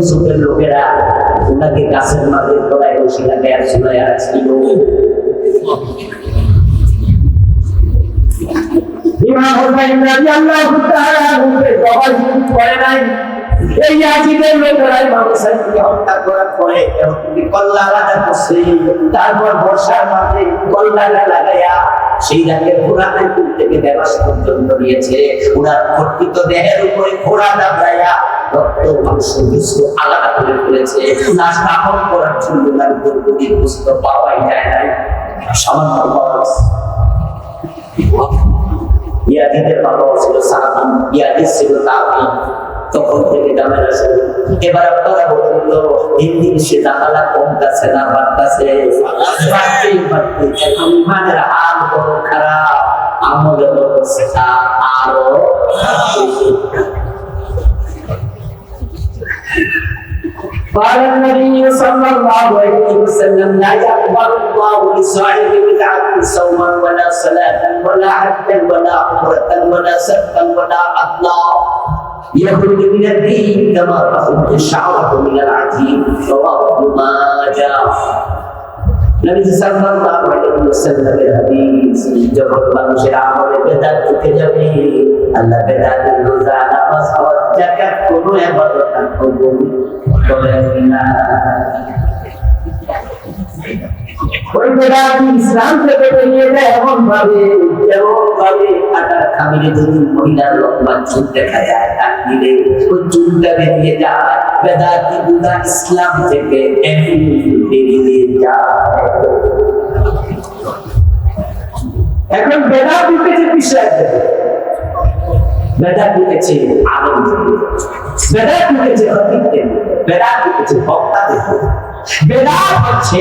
ইউসুফের লোকেরা ওনাকে গাছের মাঝে গলায় রশি লাগায় আর ঝুলাইয়া ছিল। ইমাম হুসাইন রাদিয়াল্লাহু তাআলা মুখে জবাই করে নাই। এই ইয়াজিদের লোকেরা ইমাম হুসাইনকে হত্যা করার পরে কল্লা লাগা করছে, তারপর বর্ষার মাঝে কল্লা লাগাইয়া সেই রাতে পুরানের কূপ থেকে দেবাস পর্যন্ত নিয়েছে। ওনার কর্তৃত দেহের উপরে ঘোড়া দাবড়াইয়া রক্ত মাংস আলাদা করে ফেলেছে। লাশ দাফন করার জন্য তার গর্ভবতী বস্তু পাওয়াই যায় নাই, সামান্য খরচ। ইয়াজিদের বাবা ছিল সাহাবী, ইয়াজিদ ছিল তাবঈ। তখন থেকে ঝামেলা শুরু। এবার আপনারা বলুন তো, দিন সে জামালা কমতেছে না বাড়তেছে? এখন ইমানের হাল বড় খারাপ, আমলের অবস্থা আরো قال النبي صلى الله عليه وسلم لا يقبل الله لصاحب بدعة صوما ولا صلاة ولا حجا ولا عمرة ولا سفا ولا عدلا يخرج من الدين كما تخرج الشعرة من العجين رواه ابن ماجه। নবী সাল্লাল্লাহু আলাইহি ওয়াসাল্লামের হাদিস, যখন মানুষের আমলে বেদাত ঢুকে যাবে, আল্লাহ বেদাতের রোজা, নামাজ, হজ, যাকাত কোনো ইবাদত কবুল করেন না। ওই বেদাত ইসলাম থেকে বেরিয়ে যায় এমন ভাবে আটার খামিরে যদি মহিলার লম্বা চুল দেখা যায়, তার দিলে ওই চুলটা বেরিয়ে যায়। বেদাতি গুলা ইসলাম থেকে বেরিয়ে যায়। এখন বেদাত উঠেছে বিষয়, বেদাত উঠেছে আলম, বেদাত উঠেছে হকিকতে, বেদাত উঠেছে বক্তাদের। বেদাত হচ্ছে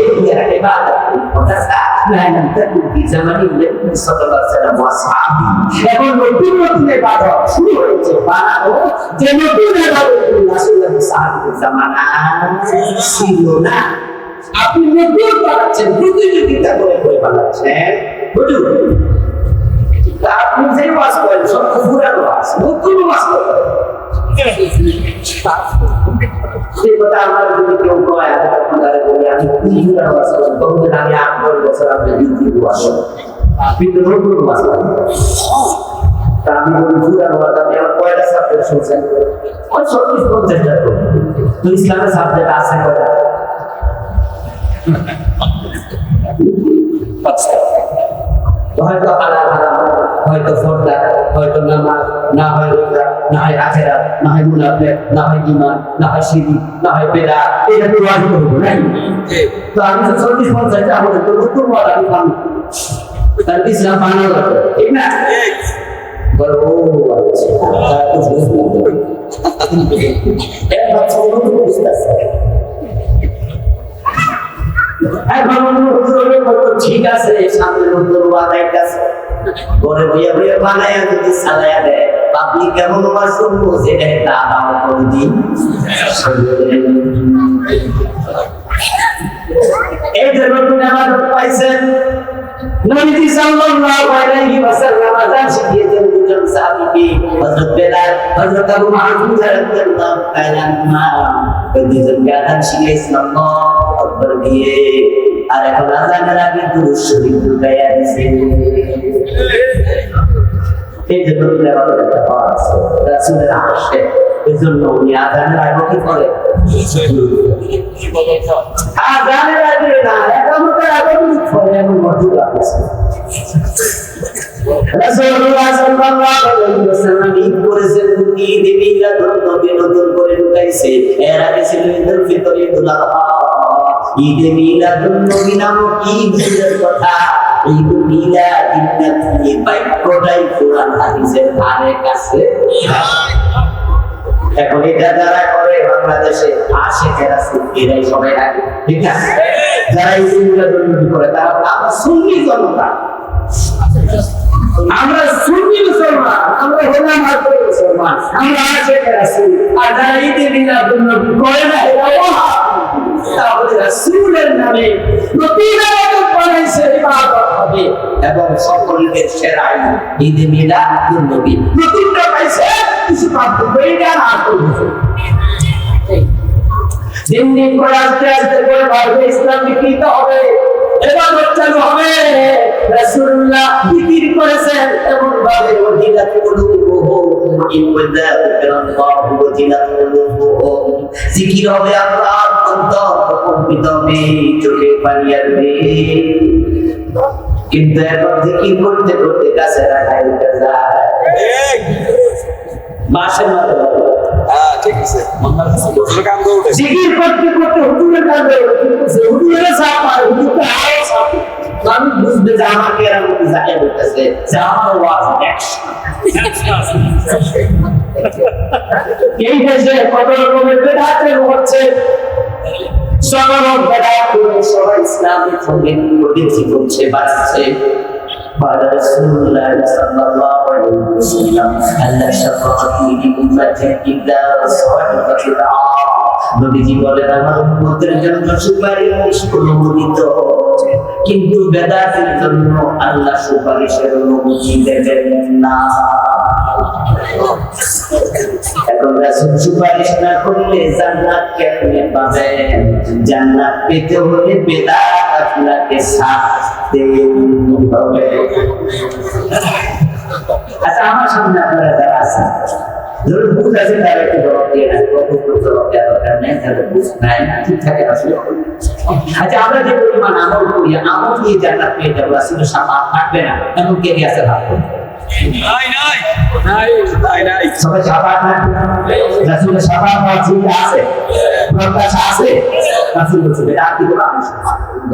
ইবাদত মুতাসা লাইনাম তাকুবি জামানি নবী সাল্লাল্লাহু আলাইহি ওয়াসাল্লাম ওয়া সাহাবী। এখন নতুন নতুন ইবাদত শুরু হয়েছে বানানো, যে নতুন ইবাদত রাসূলুল্লাহ সাহাবীর জামানা ছিল না। আপনি নতুন বানাচ্ছেন, প্রতিযোগিতা করে বানাচ্ছেন, বুঝুন। আপনি যে ওয়াজ করেন সব পুরান ওয়াজ, নতুন ওয়াজ করেন। সেই কথা আমার যদি কেউ কয়, আপনারা বলি আমি পুরান ওয়াজ করি, তখন আমি 8 বছর আপনি বিক্রি আসেন, আপনি তো নতুন ওয়াজ করেন। তা আমি বলি পুরান ওয়াজ, আপনি আমার কয়টা সাবজেক্ট শুনছেন? 40-50টা। তো ইসলামের সাবজেক্ট আছে কয়টা? হয়তো হালাল হারাম, হয়তো ফরদা, হয়তো নামাজ, না হয় রোজা, না হয় আখিরাত, না হয় মুনাফিক, না হয় ঈমান, না হয় শিরক, না হয় বিদআত। এটা তো ওয়াজ করব না। তো আমি 40-50টা আমাদের তো নতুন ওয়াজ আমি পাবো, তার ইসলাম মানা লাগবে, ঠিক না? বলো আচ্ছা, তা তো বুঝলাম। এবার ছোট বুঝতেছে। এখন ঠিক আছে, সামনে নতুন ওয়াজ আইতাছে, ঘরে বইয়া বইয়া বানায়া যদি চালায়া দেয়, পাবলিক কেমন ওয়াজ শুনবো? সেটা একটা দাম করে দিন। এই যে নতুন ইবাদত পাইছেন, নবী সাল্লাল্লাহু আলাইহি ওয়াসাল্লাম আযান শিখিয়েছেন দুজন সাহাবীকে, হযরত বেলাল, হযরত আবু মাহফুজ রাদিয়াল্লাহু তাআলা আনহু। দুজনকে আযান শিখিয়েছেন আল্লাহু আকবার দিয়ে। আর এখন আযানের আগে দুরূদ শরীফ ঢুকাইয়া দিয়েছেন। এই যে নতুন ইবাদতের পাওয়া রাসূলের আশে, এজন্য উনি আযানের আগে কি করে? আযানের আগে না, একামতের আগে করে এমন মর্যাদা আছে। রাসূলুল্লাহ সাল্লাল্লাহু আলাইহি ওয়াসাল্লাম ঈদ করেছেন, ঈদ মিলাদুন নবী নতুন করে ঢুকাইছে। এর আগে ছিল ঈদুল ফিতর, ঈদুল আযহা। ঈদ মিলাদুন নবী নামক ঈদের কথা, ঈদ মিলাদিন নবী বাক্যটাই কোরআন হাদিসের ধারে কাছে। এখন এটা যারা করে বাংলাদেশে আশিকের রাসূল, এরাই সবাই আগে, ঠিক আছে? যারা ঈদ মিলাদুন নবী করে তারা আমরা সুন্নি জনতা, আমরা সুন্নি মুসলমান, আমরা হলাম আরবি মুসলমান, আমরা আশিকের রাসূল। আর যারা ঈদ মিলাদুন নবী করে না, এরা তাহলে রাসূলের নামে নতুন ইবাদত বানাইছে, ইবাদত হবে। এবং সকলের সেরা ঈদ মিলাদুন নবী নতুনটা পাইছে, কিছু পাপ কইরা না করবে। দিন দিন করে আস্তে আস্তে করে ভারতে ইসলাম বিকৃত হবে, ইবাদত চালু হবে। রাসূলুল্লাহ জিকির করেছেন এমন ভাবে ওয়াজিলাত কুলুবুহুম ইনওয়াদাল্লাহু ওয়াজিলাত কুলুবুহুম, জিকির হবে আল্লাহ, অন্তর কম্পিত হবে, চোখে পানি আসবে। কিন্তু এখন জিকির করতে করতে কাছে রাখাই উঠে যায়, বাসের মতো। ঠিক আছে, জিকির করতে করতে হুজুরের কাছে হুজুরের সামনে হুজুরকে আরো সামনে মানুষ বুঝবে যে আমাকে এর মধ্যে জায়গা করতেছে, যে আমার ওয়াজ এই দেশে কত রকমের বেদাতের হচ্ছে, সবার বেদাত করে সবাই ইসলামের সঙ্গে প্রতিষ্ঠিত হচ্ছে, বাড়ছে। রাসূলুল্লাহ সাল্লাল্লাহু আলাইহি ওয়াসাল্লাম আল্লাহ শাফাআতি লিউম্মাতি ইদা সাওয়াতিল নবীজি বলেন আমার উম্মতের জন্য সুপারিশ অনুমোদিত, কিন্তু বেদাতের জন্য আল্লাহ সুপারিশের অনুমতি দেবেন না। এখন রাসূল সুপারিশ না করলে জান্নাত কেমনে পাবেন? জান্নাত পেতে হলে বেদাত আপনাকে ছাড়তে হবে। আচ্ছা, আমার সামনে আপনারা যারা আছেন, ধরুন বুঝ আছে, তারা একটু জবাব দিয়ে না, কত জবাব দেওয়ার দরকার নেই, তাহলে বুঝ নাই ঠিক থাকে আসলে। আচ্ছা, আমরা যে পরিমাণ আমল করি, আমল দিয়ে জান্নাত পেয়ে যাবো, আসলে সাফাত থাকবে না, এমন কে আছে ভাব করবে? সবাই সাফাত না, রাসূলের সাফাত আছে, প্রত্যাশা আছে। রাসূল বলছে বেদাত কি করে আমি সাফাত করব?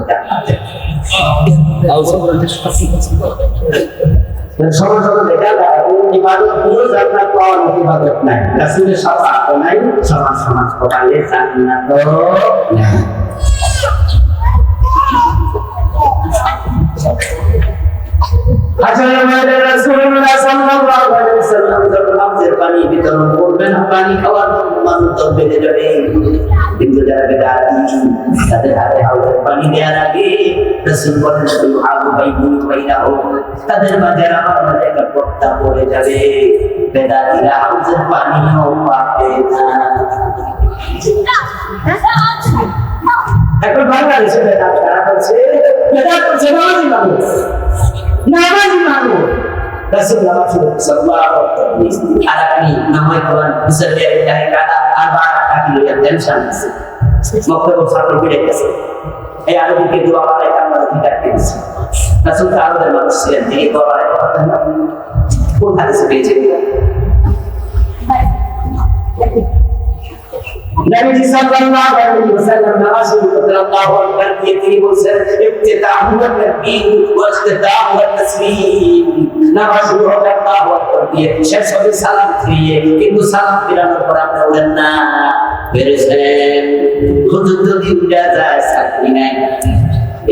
সবার সবার দেখা যায় ইবাদত পুরো জান্নাত পাওয়ার মতো ইবাদত নাই, রাসূলের সাফাত নাই, সমাজ সমাজ পড়ালে জান্নাত নাই। রাসূলুল্লাহ সাল্লাল্লাহু আলাইহি ওয়াসাল্লাম যখন আমাদের পানি বিতরণ করবেন, পানি খাওয়ার মানুষ বেড়ে যাবে, কিন্তু যারা বেদাতি তাদের হাতে হাউজের পানি দেওয়ার আগে রাসূল বলেন সুবহানাহু বাইনাহু, তাদের মাঝে আমার মাঝে একটা পর্দা পড়ে যাবে, বেদাতিরা হাউজের পানিও পাবে না। এখন বাংলাদেশে বেদাত কারা করছে? বেদাত করছে নামাজি মানুষ। রাসূলুল্লাহ সাল্লাল্লাহু আলাইহি ওয়াসাল্লাম আলানি নামাজ পড়ান বিসরিয়া কাদা আর বারা কাটিলো টেনশন আছে, মক্তব ছাত্র বিড়ে গেছে, এই আরবিকে দোয়া করে আমরা ঠিক আছে। রাসূল আরবের মানুষ ছিলেন, তিনি দোয়া করে করতেন না, কোন হাদিসে পেয়েছে? নবী সাল্লাল্লাহু আলাইহি ওয়াসাল্লাম নামাজ শুরু করতে আল্লাহু আকবার দিয়ে তিনি বলেন ইফতিতাহু ওয়া তাকবীর ওয়া ইখতিতামু ওয়া তাসলিম। নামাজ শুরু হবে আল্লাহু আকবার দিয়ে, শেষ হবে সালাম দিয়ে, কিন্তু সালাম ফিরানোর পর আপনি বলেন না বেরেছেন হুজুর যদি উঠে যায় চাকরি নাই,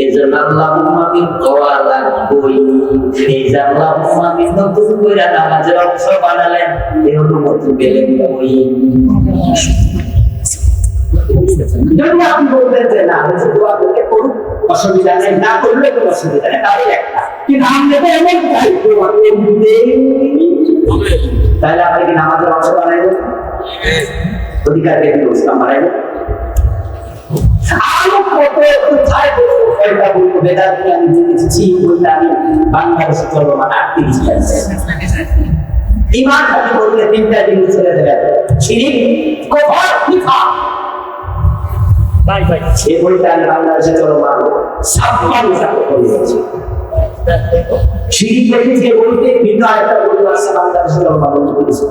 এজন্য আল্লাহুম্মা বিল কওয়ালা কই, এই যে আল্লাহুম্মা বিল নতুন কইরা নামাজের অংশ বানালেন, এই অনুমতি পেলেন কই? যদি আপনি বলতেন যে না দোয়া করতে করুন, অসুবিধা নেই, না করলে কোনো অসুবিধা নেই, তাহলে একটা, কিন্তু আমরা তো এমন চাই দোয়া করতে, তাহলে আপনি কি নামাজের অংশ বানাইবেন? অধিকার কে দিল ইসলাম বানাইবেন? আরো কত কোথায় বলবো, কয়টা বলবো, বেদাতি আমি বুঝেছি, বলতে আমি বাংলাদেশে চলমান 38 ইমান খালি বললে 3টা জিনিস ছেড়ে দেবেন, শিরিক, কুফর, নিফাক। এই বইটা আমি বাংলাদেশে চলমান 56 বছর করে দিয়েছি। শিরিক দেখেছি বলতে ভিন্ন আরেকটা বই আছে বাংলাদেশে চলমান বন্ধ করেছে।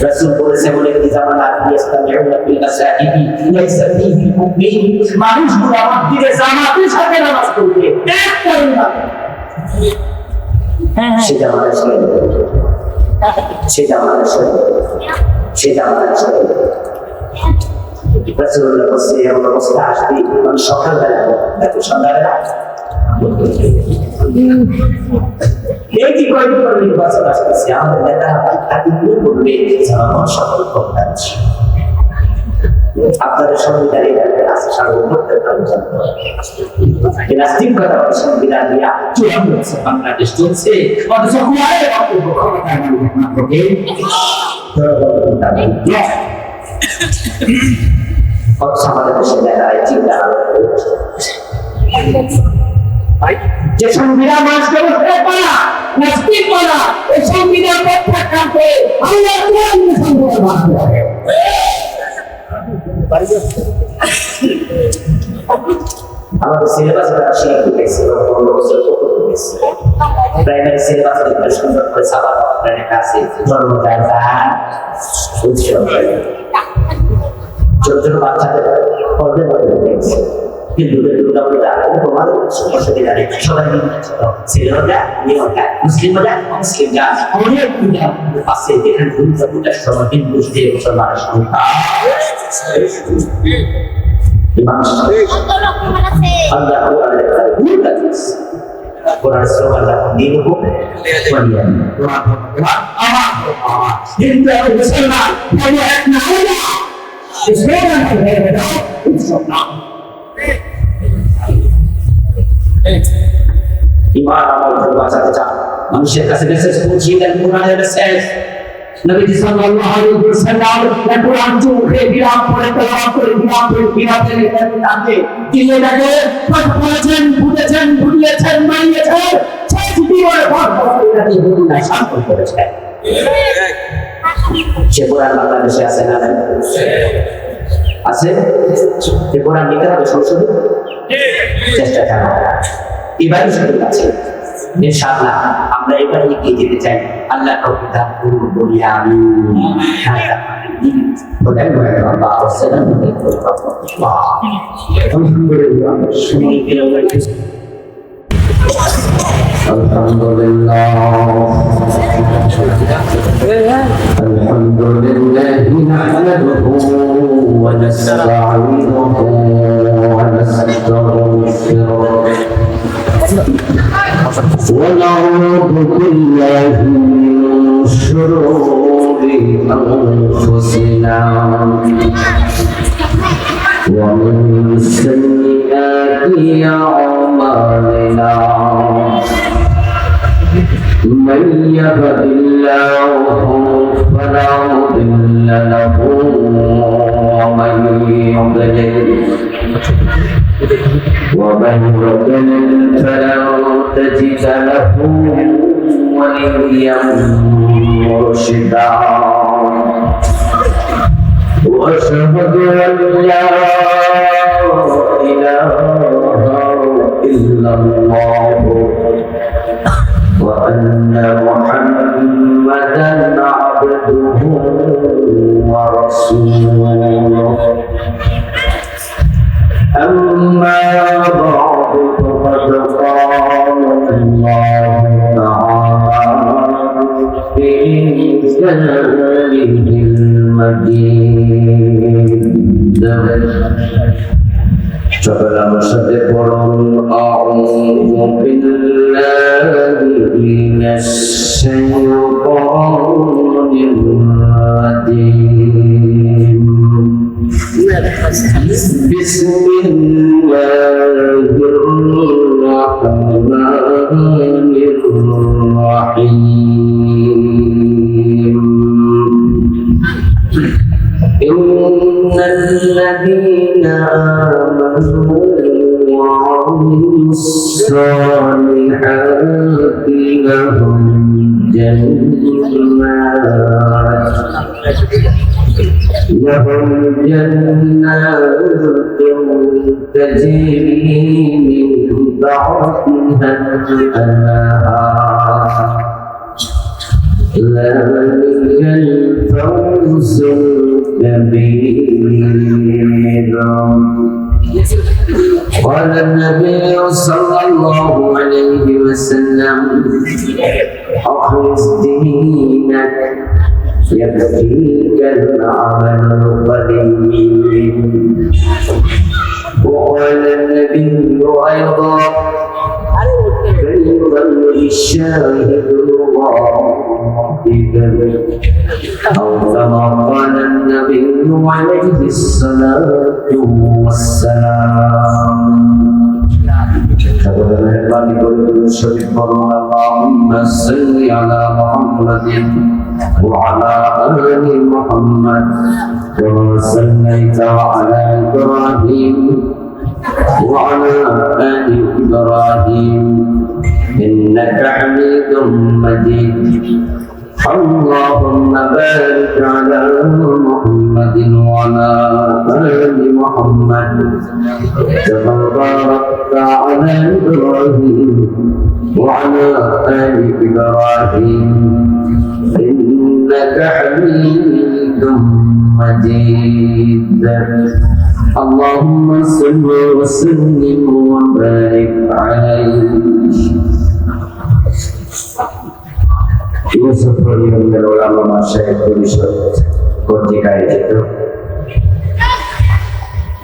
রাসূল বলেছে বলে কি জামানা ইসলামিউনা বিল আসাইবি লাইসা ফিহি মুমিন, মানুষগুলো আমার দিকে জামাতের সাথে নামাজ পড়বে, একটা ইমাম সেটা আমাদের ছেড়ে দেবে, সেটা আমাদের ছেড়ে দেবে, সেটা আমাদের ছেড়ে দেবে। রাসূলুল্লাহ বলছে আমরা বসে আসবি সকালবেলা, এত সন্ধ্যাবেলা এই কি কয়দিন পর নির্বাচন আসতেছে, আমাদের নেতা হাতিগুলো বলবে আমার সকল কল্যাণ আপনাদের সংবিধান আছে, রাষ্ট্রিক কথা সংবিধান দিয়া চূড়ান্ত হচ্ছে, বাংলাদেশ চলছে, অথচ আমাদের দেশে দেখা যায় চিন্তা যে সংবিধান মানুষকে বলতে পারা নাস্তিক পারা এই সংবিধান প্রত্যাখ্যান করে আল্লাহ কোরআন সংবিধান মানতে হবে। আমাদের সিলেবাস শিখে গেছে প্রাইমারি সিলেবাস সুন্দর করে সাবান কাছে জন্মদাতা উৎসব ছোট ছোট বাচ্চাদের পড়বে গেছে হিন্দুদের দুর্গা পূজা তোমাদের অসুবিধা নেই সবাই ছেলেরা মেয়েরা মুসলিমরা মুসলিমরা অনেক পূজা আছে যেখানে দুর্গা পূজার সময় হিন্দু মুসলমানের সংখ্যা Allah Quran surah Al-Dinukum Waliyan Hindu Musliman Waliyan Allah Islam Iman Allah berbaca baca manusia kasih message kunci dan Quran message Nabi sallallahu alaihi wasallam dan Quran juga bilang pada kalau bilang dari dia lagi perbuatan budiacan maniacan jadi orang dari dunia sampai pada Quran Bangladesh asal আছে যে কোরআন নিতে হবে সংশোধন চেষ্টা করা এবারে শুরু আছে ইনশাআল্লাহ আমরা এবারে এগিয়ে যেতে চাই আল্লাহ প্রভুতার পূর্ণ বলি আমি বলেন আল্লাহ আসসালামু আলাইকুম আলহামদুলিল্লাহ الحمد لله نحمده ونستعينه ونستغفره ونعوذ بالله من شرور أنفسنا ومن سيئات أعمالنا من يهد الله فلا مضل له ومن يضلل فلا تجد له وليا مرشدا واشهد ان لا اله الا الله وأن محمدا عبده ورسوله أما بعد فقد قال الله تعالى في كلامه المجيد সকল আমার সাথে পড়ুন আউযু বিল্লাহি মিনাশ শাইতানির রাজীম বিসমিল্লাহির রাহমানির রাহিম إن الذين آمنوا وعملوا الصالحات لهم جنات تجري من تحتها الأنهار ذلك الفوز الكبير قال النبي صلى الله عليه وسلم أخلص دينك يكفيك العمل القليل وقال النبي أيضا فليظل الشاهد أو كما قال النبي عليه الصلاة والسلام اللهم صل على محمد وعلى آل محمد كما صليت على إبراهيم وعلى آل إبراهيم إنك حميد مجيد اللهم بارك على محمد وعلى آل محمد كما باركت على إبراهيم وعلى آل إبراهيم إنك حميد مجيد اللهم صل وسلم وبارك عليه ইউসুফ পরিবারের ওলামা মাশায়েখ পরিষদ কর্তৃক আয়োজিত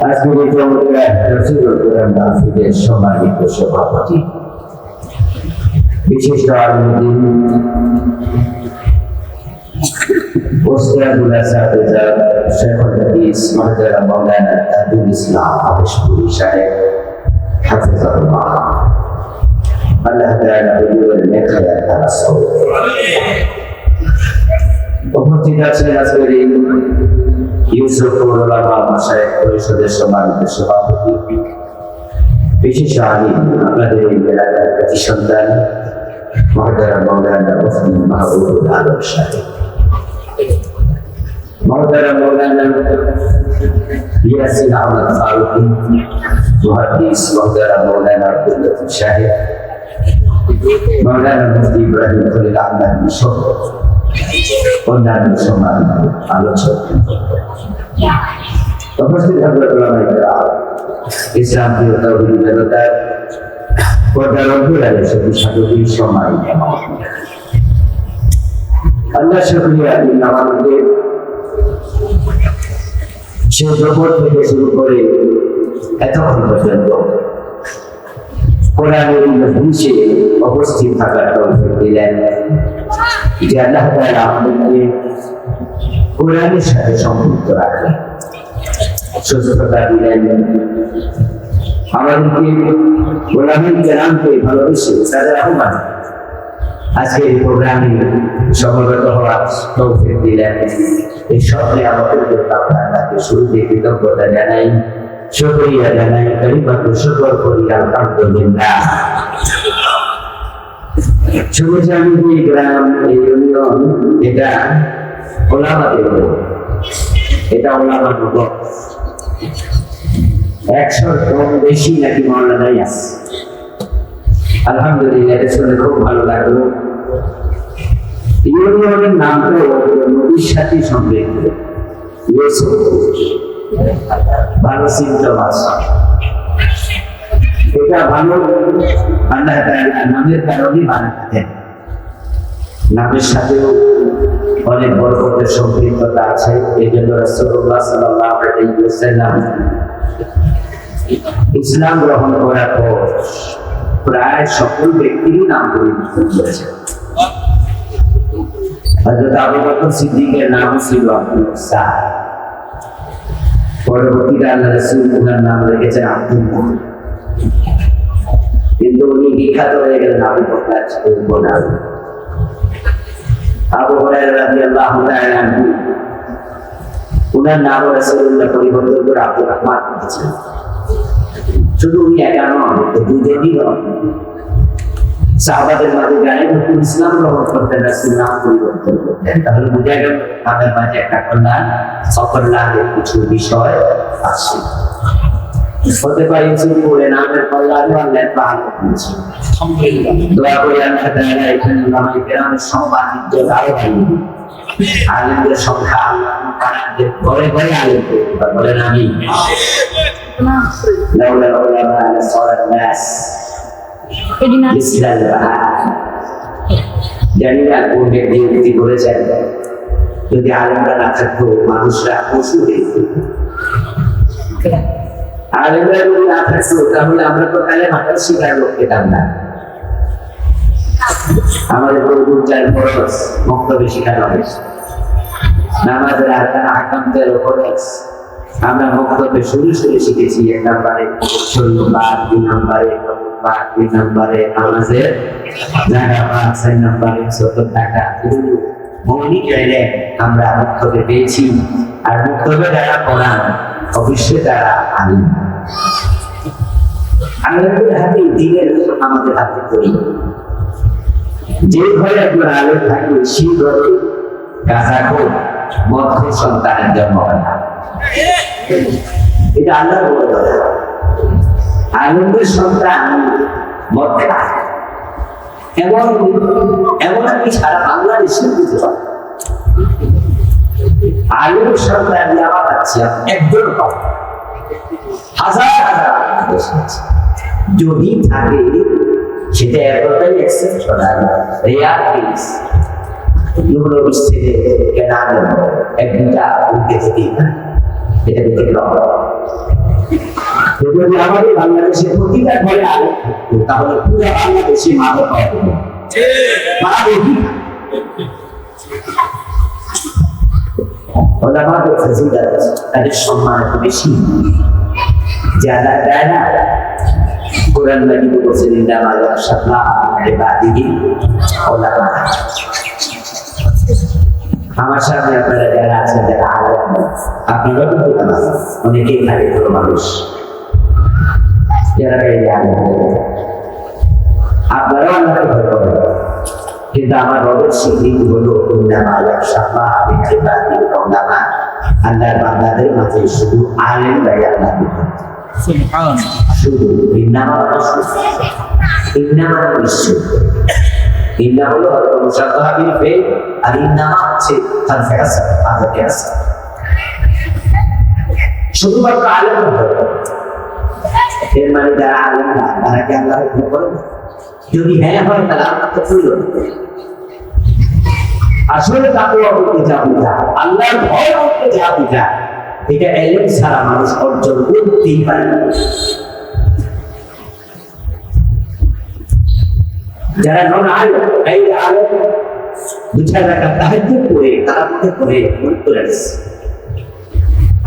আজকের এই চমৎকার তফসিরুল কোরআন মাহফিলের সম্মানিত সভাপতি বিশিষ্ট আলিম ওস্তাদুল আসাতিজা শেখুল হাদিস মুহতারাম মাওলানা তাজুল ইসলাম আবেশপুরি সাহেব হাফিজাহুল্লাহ আল্লাহ তাআলা হুজুরের নেক হায়াত দারাজ করুন। উপস্থিত আছেন আজকের এই ইউসুফ ওলামা মাশায়েখ পরিষদের সম্মানিত সভাপতি বিশেষ আলিম আপনাদের এই এলাকার কৃতি সন্তান মুহতারাম মাওলানা মুফতি মাহবুবুল আলম সাহেব, মুহতারাম মাওলানা ইয়াসিন আহমদ ফারুকী মুহাদ্দিস, মুহতারাম মাওলানা আব্দুল লতিফ সাহেব, মাওলানা মুফতি ইব্রাহিম খলিল আহমদ সহ অন্যান্য সম্মানিত আলোচক, উপস্থিত হযরত উলামায়ে কেরাম, ইসলাম প্রিয় তাওহীদ জনতার পর্দার অন্তরালে সবই সাধুবীর সম্মানিত আল্লাহ শুকরিয়া দিন আমাদের সে জগৎ থেকে শুরু করে এতক্ষণ পর্যন্ত কোরআনের মজলিসে উপস্থিত থাকার তৌফিক দিলেন, যে আল্লাহ তাআলা আমাদেরকে কোরআনের সাথে সম্পৃক্ত রাখলেন, সুস্থতা দিলেন, আমাদেরকে ওলামায়ে কেরামকে ভালোবেসে তাদের আহ্বান আজকে এই প্রোগ্রামে সমবেত হওয়ার তৌফিক দিলেন। এই সবই আমাদের জন্য আপনাকে শুরুতে কৃতজ্ঞতা জানাই, শুকরিয়া জানাই, কালিমাতুল শুকর করি আলহামদুলিল্লাহ। শুভজামিনী গ্রাম এই ইউনিয়ন এটা ওলামাদের নগর, এটা ওলামা নগর। 100 কম বেশি নাকি মাওলানাই আছে। আলহামদুলিল্লাহ, এটা শুনে খুব ভালো লাগলো। ইউনিয়নের নাম তো নদীর সাথে সম্পৃক্ত, ভালো সিমটম আছে। এটা ভালো আল্লাহ তাআলা নামের কারণে বানাতেন, নামের সাথেও অনেক বরকতের সম্পৃক্ততা আছে। এই জন্য রাসূলুল্লাহ সাল্লাল্লাহু আলাইহি ওয়াসাল্লাম ইসলাম গ্রহণ করার পর প্রায় সকল ব্যক্তিরই নাম পরিবর্তন করেছেন। হযরত আবু বকর সিদ্দিকের নাম ছিল আব্দুল সাহ, পরবর্তীতে আল্লাহ রাসূল ওনার নাম রেখেছেন আব্দুল্লাহ, কিন্তু উনি বিখ্যাত হয়ে গেলেন আবু বকর সিদ্দিক। আবু হুরায়রা রাদিয়াল্লাহু তাআলা আনহু ওনার নাম রাসূলুল্লাহ পরিবর্তন করে আব্দুর রহমান রেখেছেন। শুধু উনি একা নন, দুজনই নন, সাহাবাদের মাঝে যারা নতুন ইসলাম গ্রহণ করতেন রাসূল নাম পরিবর্তন করতেন। তাহলে বোঝা গেল তাদের মাঝে একটা কল্যাণ অকল্যাণের কিছু বিষয় আছে। হতে পারে করে নামের কল্যাণ আল্লাহ ভালো করেছে। দোয়া করি আল্লাহ তাআলা এখানে ওলামায়ে কেরামের সম্মান ইজ্জত আরো বাড়িয়ে, আলেমদের সংখ্যা আল্লাহ বাড়াতে, ঘরে ঘরে আলেম করতে পারে, বলেন আমিন। লাউলা উলামা লাসারাত নাস মিসলাল বাহার। জানি না কোন ব্যক্তি উক্তি করেছেন, যদি আলেমরা না থাকতো মানুষরা পশু হয়ে যেত। আলেমরা যদি না থাকতো তাহলে আমরা তো কালেমাটা শিখার লোক পেতাম না। আমাদের গরুর চাল খরচ মক্তবে শেখানো হয়েছে, নামাজের আকামদের খরচ আমরা মক্তবে শুরু শিখেছি। 1 নম্বরে শরীয়ত, 2 নম্বরে 3 নম্বরে নামাজের জায়গা, 4 নম্বরে 70 টাকা। মৌলিক এলেম আমরা মুক্তবে পেয়েছি, আর মুক্তবে যারা কোরআন অবশ্যই তারা আলিম। আলেমদের হাতে দিনের আমাদের হাতে করি। যে ঘরে একজন আলেম থাকে সেই ঘরে গাঁজাখোর মদখোর সন্তানের জন্ম হয় না। এটা আল্লাহ বলে কথা। আলেমদের সন্তান মদ খায় এমন এমন কি সারা বাংলাদেশে দিতে পারে। আলেমের সন্তান আমার আছে একজন পাবে, হাজার হাজার যদি থাকে সেটা এতটাই এক্সেপশনাল রেয়ার কেস। নবীর ছেলে কেন আলেম একদিনটা উঠে যেতেই পারে, এটা ব্যতিক্রম। যদি আমাদের বাংলাদেশের প্রতিটা ঘরে আলেম থাকতো তাহলে পুরো বাংলাদেশে মাদক পাওয়া ওলামাদের ফজিলত তাদের সম্মান একটু বেশি যারা দেয় না। কোরআন মাজিদ বলেছেন ইন্নামা ইয়াখশাল্লাহ মিন ইবাদিহি উলামা। আমার সামনে আপনারা যারা আছেন, যারা আলেম, আপনারা কিন্তু অনেকেই থাকে ছোট মানুষ, যারা এই আলেম আপনারাও আল্লাহকে ভয় করেন, কিন্তু আমার রবের স্বীকৃতি হলো ইন্নামা ইয়াখশাল্লাহ মিন ইবাদিহি উলামা। আল্লাহর বান্দাদের মাঝে শুধু আলেম ভাই আল্লাহ শুধু ইন্নামা বিশ্ব ইন্না হলো মুসাদ্দাবিল ফেল, আর ইন্নামা হচ্ছে তানফিয়াসা আদাতিয়াসা। শুধুমাত্র আলেম এর মানে যারা আলেম না তারা কি আল্লাহর ভয় করে না? যদি হ্যাঁ হয় তাহলে আল্লাহ তো করলো। আসলে তাকওয়া বলতে যা বুঝা, আল্লাহর ভয় বলতে যা বুঝা, এটা এলেম ছাড়া মানুষ অর্জন করতেই পারে না। যারা নন আলেম, এই আলেম দুই-চার রাকাত তাহাজ্জুদ পড়ে তারা মনে করে করে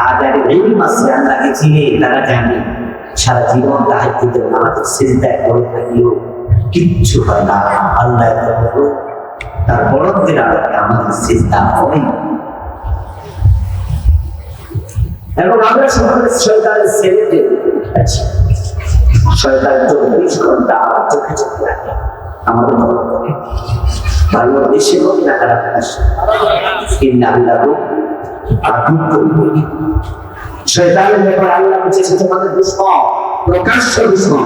আর যারা ইলম আছে আল্লাহকে চিনে তারা জানে সারা জীবন তাহাজ্জুদের নামাজে সিজদায় পড়ে থাকিও কিচ্ছু হয় না। আল্লাহ তার বরকতের আলোকে আমাদের সিজদা হয়। এবং আমরা সমাজে শয়তানের ছেলেতে আছি, শয়তান 24 ঘন্টা আমার চোখে চোখে রাখে আমাদের ভালো উদ্দেশ্যে হোক না খারাপ আসে। কিন্তু আল্লাহ শয়তানের ব্যাপারে আল্লাহ বলছে সে তোমাদের দুশমন, প্রকাশ্য দুশমন।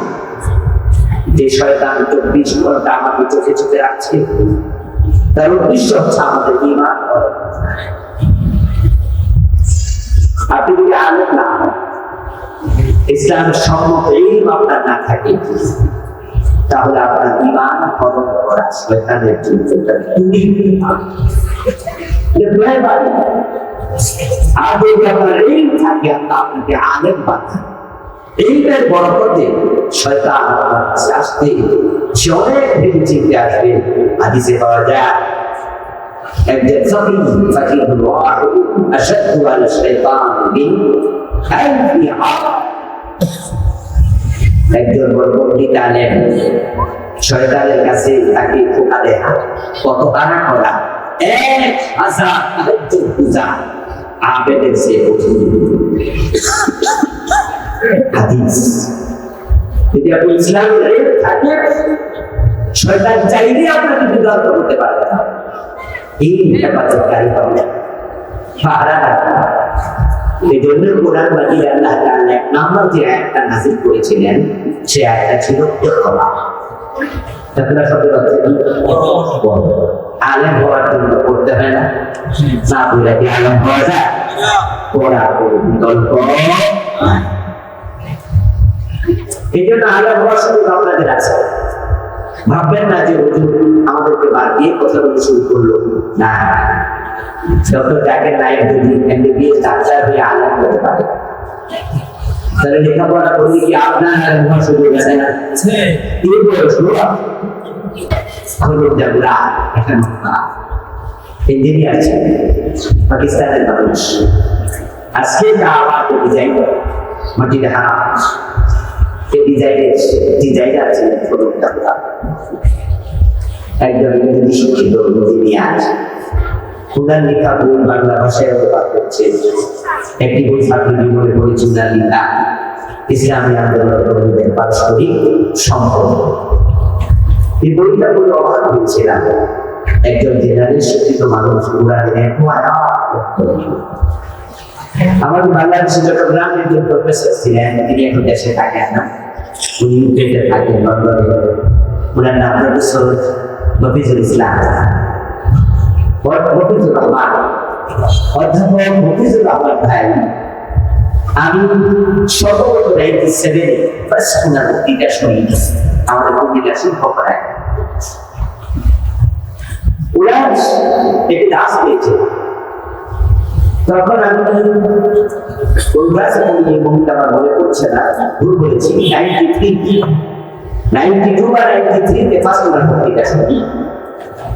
যে শয়তান 24 ঘন্টা আমাকে চোখে চোখে রাখছে তার উদ্দেশ্য হচ্ছে আমাদের ঈমান। আপনি যদি আলেম না হন, ইসলামের সম্মত ইলম আপনার না থাকে, তাহলে আপনার ঈমান হরণ করা শয়তানের চিন্তা তুলি আর যদি আপনার ইলম থাকে আল্লাহ আপনাকে আলেম বানান। ইলমের বরকতে শয়তান আপনার কাছে আসতে সে অনেক ভেবে চিনতে আসবে। হাদিসে পাওয়া যায় একজন ফাকিহুল ওয়াহিদ আশাদ্দু আলা শাইতান মিন আলফি আম। একজন বড় পণ্ডিত আলেম শয়তানের কাছে তাকে ধোঁকা দেয় কত আনা করা 1000 তাহাজ্জুদ পূজা আবেদের সে হাদিস। যদি আপনি ইসলামের ইলম থাকে শয়তান চাইলে আপনাকে বিভ্রান্ত করতে পারবে না। এই হেফাজতকারী হবে পাহারাদার। এই জন্য কোরআন মাজিদ আল্লাহ তাআলা এক নম্বর যে আয়াতটা নাযিল করেছিলেন সে আয়াতটা ছিল ইকরা। তাহলে শব্দ হচ্ছে কি? আলেম হওয়ার জন্য পড়তে হয় না, না পড়লে কি আলেম হওয়া যায়? পড়া বিকল্প। এই জন্য আলেম হওয়ার সুযোগ আপনাদের আছে। ভাববেন না যে হুজুর আমাদেরকে বাদ দিয়ে কথা বলতে শুরু করলো, না। ডক্টর জাকির নায়েক যদি এমবিবিএস ডাক্তার হয়ে আলেম হতে পারে তাহলে লেখাপড়া করলে কি আপনার আলেম হওয়ার সুযোগ আছে না? এই বয়সগুলো ইঞ্জিনিয়ার ছিলেন পাকিস্তানের মানুষ। আজকে দাওয়াত ডিজাইন মসজিদে হারাম এই ডিজাইনার ছিলেন একজন শিক্ষিত ইঞ্জিনিয়ার। উনার লেখা বই বাংলা ভাষায় অনুবাদ করছে। একটি বই ছাত্র জীবনে পড়েছি উনার লেখা ইসলামী আন্দোলন কর্মীদের পারস্পরিক সম্পর্ক। এই বইটা বলে অবাক হয়েছিলাম, একজন জেনারেল শিক্ষিত মানুষ কোরআনের এত আয়াত। আমার বাংলাদেশে চট্টগ্রামে একজন প্রফেসর ছিলেন, তিনি এখন দেশে থাকেন না, উনি ইউকেতে থাকেন লন্ডনে। ওনার নাম প্রফেসর মফিজুল ইসলাম, মফিজুর রহমান। অধ্যাপক মফিজুর রহমান ভাই, আমি সর্বপ্রথম 97 ফার্স্ট ওনার বক্তৃতা শুনি আমাদের বক্তৃতা শিক্ষকরা। ওরা একটি দাস পেয়েছে, তখন আমি ওই ক্লাসে এই বক্তৃতা আমার মনে পড়ছে না, ভুল বলেছি, 92 বা 93 ফার্স্ট ওনার বক্তৃতা শুনি,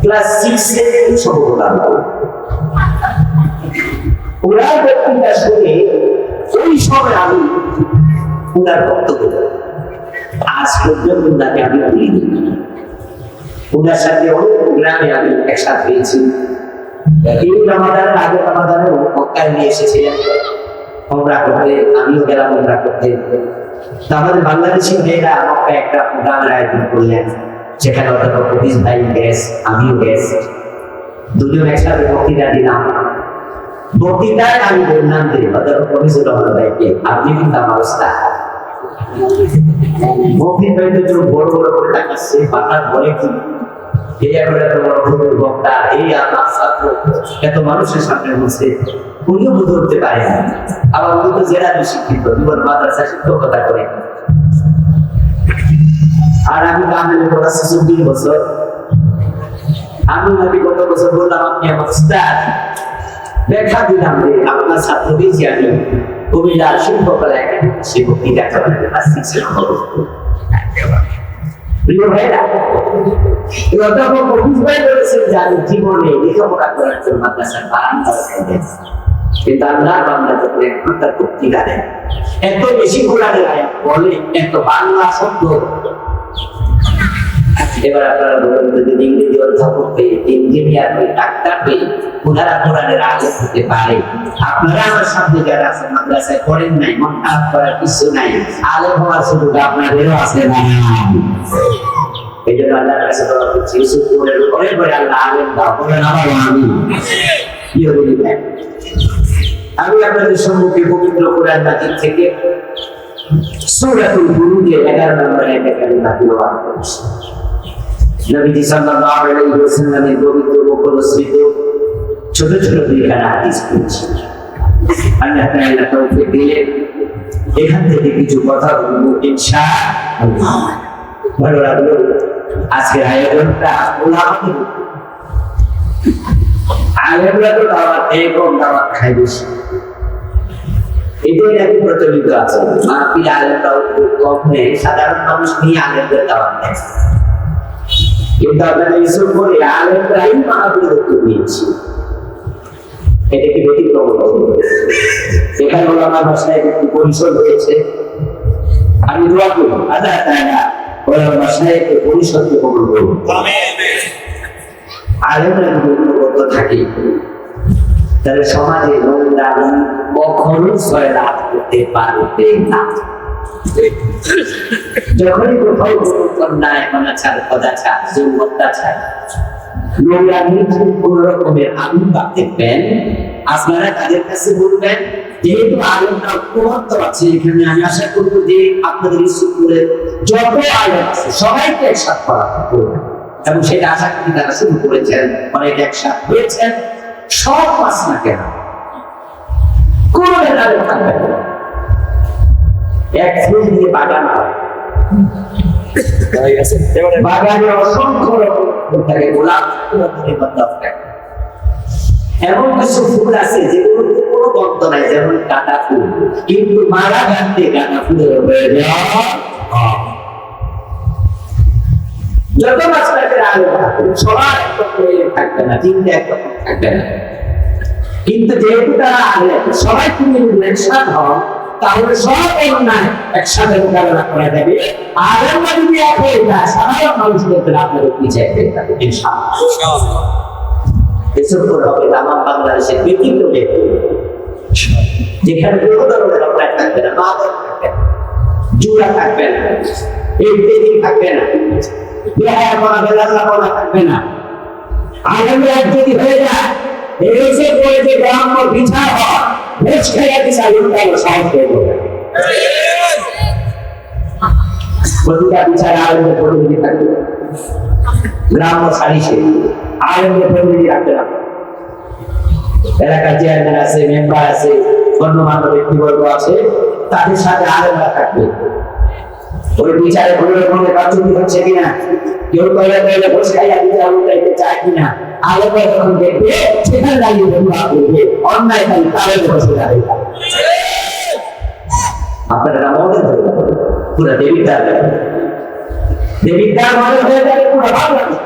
ক্লাস 6 এ সম্ভবত। ওনার বক্তৃতা শুনে ওই সময় আমি ওনার বক্তব্য আজ পর্যন্ত ওনাকে আমি ভুলিনি। ওনার সাথে অনেক প্রোগ্রামে আমি একসাথে পেয়েছি। এই রামাদানের আগে রামাদানে মক্কায় নিয়ে এসেছিলেন ওমরা করতে, আমিও গেলাম ওমরা করতে। আমাদের বাংলাদেশি মেয়েরা মক্কায় একটা প্রোগ্রামের আয়োজন করলেন, সেখানে অধ্যাপক মফিজ ভাই গেস, আমিও গেস, দুজন একসাথে বক্তৃতা দিলাম। বক্তৃতায় আমি বললাম যে অধ্যাপক মফিজুর রহমান ভাইকে, আপনি কিন্তু আমার ওস্তাদ। মফিজ ভাই তো বড় বড় করে তাকাচ্ছে, হঠাৎ বলে কি এই একটা বড় বক্তা, এই আপনার ছাত্র, এত মানুষের সামনে বসে উনিও বোধ করতে পারে না। আবার উনি তো জেনারেল শিক্ষিত, জীবন মাদ্রাসা শিক্ষকতা করে। আর আমি কামেলে পড়াচ্ছি 24 বছর। আমি ওনাকে গত বছর বললাম, আপনি আমার উস্তাদ। দেখা দিলাম যে আপনার ছাত্র দিয়েছি আমি কুমিল্লার শিল্পকলা একাডেমি, সে বক্তৃতা করেন প্রিয় ভাইরা। অধ্যাপক মফিজ ভাই বলেছেন যে আমি জীবনে লেখাপড়া করার জন্য মাদ্রাসার বারান্দা দেখেছি, কিন্তু আল্লাহ বান্দা যখন একবার তার বক্তৃতা দেন, এত বেশি কোরআনের আয়াত বলে, এত বাংলা শব্দ। এবার আপনারা বলুন, যদি ইংরেজি অধ্যাপক পেয়ে, ইঞ্জিনিয়ার পেয়ে, ডাক্তার পেয়ে ওনারা কোরআনের আয়াত হতে পারে, আপনারা আমার সামনে যারা আছেন মাদ্রাসায় পড়েন নাই, মন খারাপ করার কিছু নাই, আলেম হওয়ার সুযোগ আপনাদেরও আছে না। এই জন্য আল্লাহর কাছে দোয়া করছি, ইউসুফ কোরআনের পরে পরে আল্লাহ আলেম দাও, বলেন আমার আমি কি বলি না। আমি আপনাদের সম্মুখে পবিত্র কোরআন মাজিদ থেকে সূরাতুল বুরুজে 11 নম্বর আয়াতে কারিমা তিলাওয়াত করছি। নবীজি সাল্লাল্লাহু আলাইহি ওয়াসাল্লামের পবিত্র মুখরোচরিত ছোট ছোট দুইখানা হাদিস পড়ছি। আল্লাহ তাআলা তৌফিক দিলে এখান থেকে কিছু কথা বলবো ইনশাআল্লাহ। ভালো লাগলো আজকের আয়োজনটা। আলেমরা তো দাওয়াত দেয় কম, দাওয়াত খায় বেশি, এটাই নাকি প্রচলিত আছে। মাহফিল আলেমরাও কম নেই, সাধারণ মানুষ নিয়ে আলেমদের দাওয়াত দেয়। কিন্তু আপনারা ইসুর করে আলেমরাই মাহফিলের উত্তর নিয়েছি, এটা কি ব্যতিক্রম? এখানে ওলামার ভাষায় একটি পরিষদ হয়েছে। আমি দোয়া করি আল্লাহ তাআলা ওলামার ভাষায় একটি পরিষদকে কবুল করুন। আলেমরা যদি ঐক্যবদ্ধ থাকে, তাহলে সমাজে নোংরা কখনো সয়লাভ করতে পারবে না। যখনই কোথাও অন্যায়, অনাচার, কদাচার, জুলুম, অত্যাচার, নোংরা কোন রকমের আবির্ভাব দেখবেন, আপনারা তাদের কাছে বলবেন, যেহেতু আলেমরা ঐক্যবদ্ধ আছে এখানে, আমি আশা করবো যে আপনাদের স্কুলের যত আলেম আছে সবাইকে একসাথে করা হবে। এবং সেটা আশা করি তারা শুরু করেছেন, অনেক একসাথ হয়েছেন। সব মাস না কেন কোন আলেম থাকবে না, এক ফুল দিয়ে বাগান হয়, বাগানে অসংখ্য রকম থাকে, গোলাপ এমন কিছু ফুল আছে যেগুলোতে কোনো গন্ধ নাই, যেমন গাঁদা ফুল, কিন্তু মারা গাঁতে গাঁদা ফুলের যত মাছটাকে আলেম থাকবে সবার থাকবে না, চিন্তা একরকম থাকবে না। কিন্তু যেহেতু তারা আলেম, সবাই তুমি একসাথ হন, তাহলে সব অন্যায় একসাথে মোকাবেলা করা যাবে। আলেমরা যদি এক হয়ে যায়, সাধারণ মানুষদের আপনাদের পিছিয়ে ফেলতে হবে ইনশাআল্লাহ। তেজপুর হবে তামাম বাংলাদেশের বিভিন্ন ব্যক্তি, যেখানে কোনো ধরনের অন্যায় থাকবে না, মাদক থাকবে না, জুয়া থাকবে না, এই থাকবে না, বেহায়া করা বেলাল্লা করা থাকবে না। আগামী এক যদি হয়ে যায় এসে পড়ে যে গ্রাম্য বিচার হয়, বেশ খেয়ে বিচার উল্টানো সাহায্য করবে। প্রতিটা বিচার আনন্দের প্রতিনিধি থাকবে, গ্রাম্য সালিশে আনন্দের প্রতিনিধি রাখতে হবে। এলাকার চেয়ারম্যান আছে, মেম্বার আছে, গণ্যমান্য ব্যক্তিবর্গ আছে, তাদের সাথে আলোচনা থাকবে। ওই বিচারে কোনো রকমের কার্যক্রম হচ্ছে কিনা, কেউ কয়লা কয়লা বসে খাইয়া বিচার উল্টাইতে চায় কিনা, আলোচনা যখন দেখবে সেখানে দাঁড়িয়ে ব্যবহার করবে, অন্যায় খালি তাদের বসে দাঁড়িয়ে আপনারা মডেল হয়ে যাবে, পুরো দেবিদ্বার মডেল হয়ে যাবে পুরো বাংলাদেশ।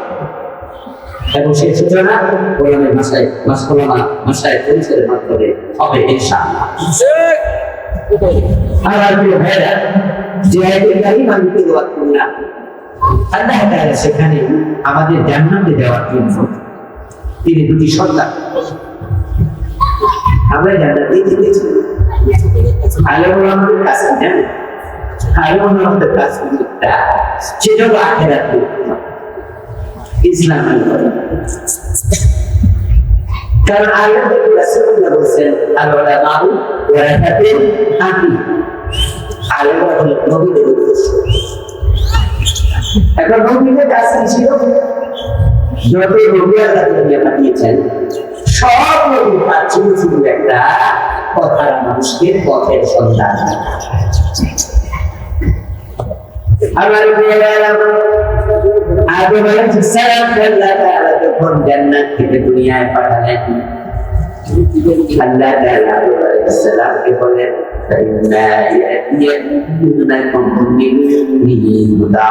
এবং সেই সূচনা কোরআনের ভাষায় পরিচয়ের মাধ্যমে হবে ইনশাআল্লাহ। আর প্রিয় ভাইরা, যে আয়াতের কারিমা আমি তেলাওয়াত করলাম, আল্লাহ তাআলা সেখানে আমাদের জান্নাতে যাওয়ার জন্য তিনি দুটি সন্তান আমরা জান্নাতে যেতেছি। আলেমুল আমাদের কাছে জানেন, আলেমুল আমাদের কাছে সেটা হলো আখিরাত ইসলাম। কারণ আল্লাহ রাসূলুল্লাহ বলেছেন আল-উলামা ওয়ারাসাতুল আম্বিয়া, আলেমরা হলো নবীদের উদ্দেশ্য। এখন নবীদের কাছে ছিল যত নবী আল্লাহ দুনিয়া পাঠিয়েছেন, সব নবী তার ছিল শুধু একটা কথার মানুষকে পথের সন্ধান। আমার আদম আলাইহিস সালাম আল্লাহ তাআলা যখন জান্নাত থেকে দুনিয়ায় পাঠালেন, আল্লাহ তাআলা আদম আলাইহিস সালামকে বলেন ফাইন্না ইয়াতিয়াকুম মিন্নি হুদা।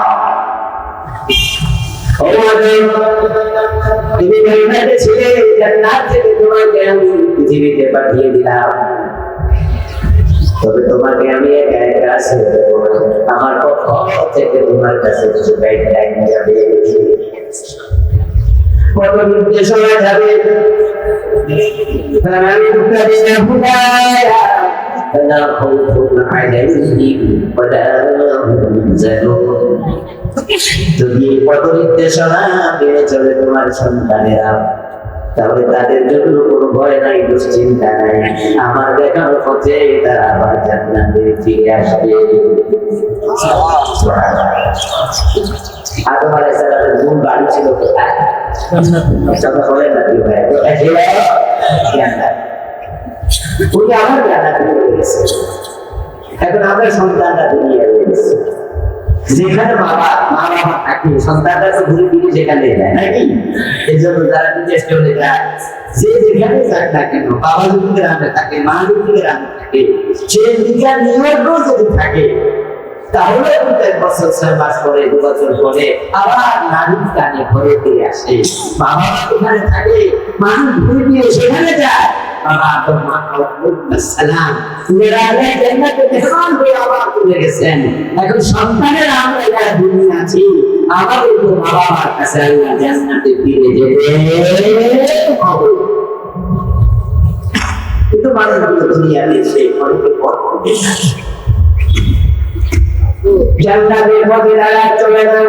ও আদম, তুমি জান্নাতে ছিলে, জান্নাত থেকে তোমাকে আমি পৃথিবীতে পাঠিয়ে দিলাম, তবে তোমাকে আমি একা একা ছেড়ে দেবো না, আমার পক্ষ থেকে তোমার কাছে কিছু গাইডলাইন যাবে, কত নির্দেশনা যাবে। যদি কত নির্দেশনা মেনে চলে তোমার সন্তানেরা, তাহলে তাদের জন্য কোনো ভয় নাই, দুশ্চিন্তা নাই, আমার দেখানো পথে তারা আবার জান্নাতে ফিরে আসবে। আদম আলাইহিস সালামের মূল বাড়ি ছিল কোথায়? কথা বলেন না কি ভাই? কোথায় ছিল? জান্নাত। উনি আমার জান্নাতে চলে গেছে। এখন আমার সন্তানরা দুনিয়ায় রয়েছে, যেখানে মা বাবা থাকে, সন্তানরা তো ঘুরে ফিরে সেখানে যায় নাকি? এই জন্য যারা বিদেশ চলে যায়, যে যেখানে যাক না কেন, বাবা যদি গ্রামে থাকে, মা যদি গ্রামে থাকে, সে নিজের নিয়ন্ত্র যদি থাকে, তাহলে 1 বছর 6 মাস পরে, 2 বছর পরে আবার নারীর কানে ঘরে ফিরে আসে। বাবা সেখানে থাকে, মানুষ ঘুরে ফিরে সেখানে যায়। বাবা আদম আলাইহিস সালাম মেরাজে জান্নাতে মেহমান হয়ে আবার চলে গেছেন। এখন সন্তানের আমরা যারা দুনিয়া আছি, আমাদের তো বাবার কাছে আল্লাহ জান্নাতে ফিরে যেতে হবে। কিন্তু মানুষগুলো দুনিয়াতে সেই অনেকে পথ খুঁজে থাকে, জান্নাতের মধ্যে দাঁড়ায় চলে না।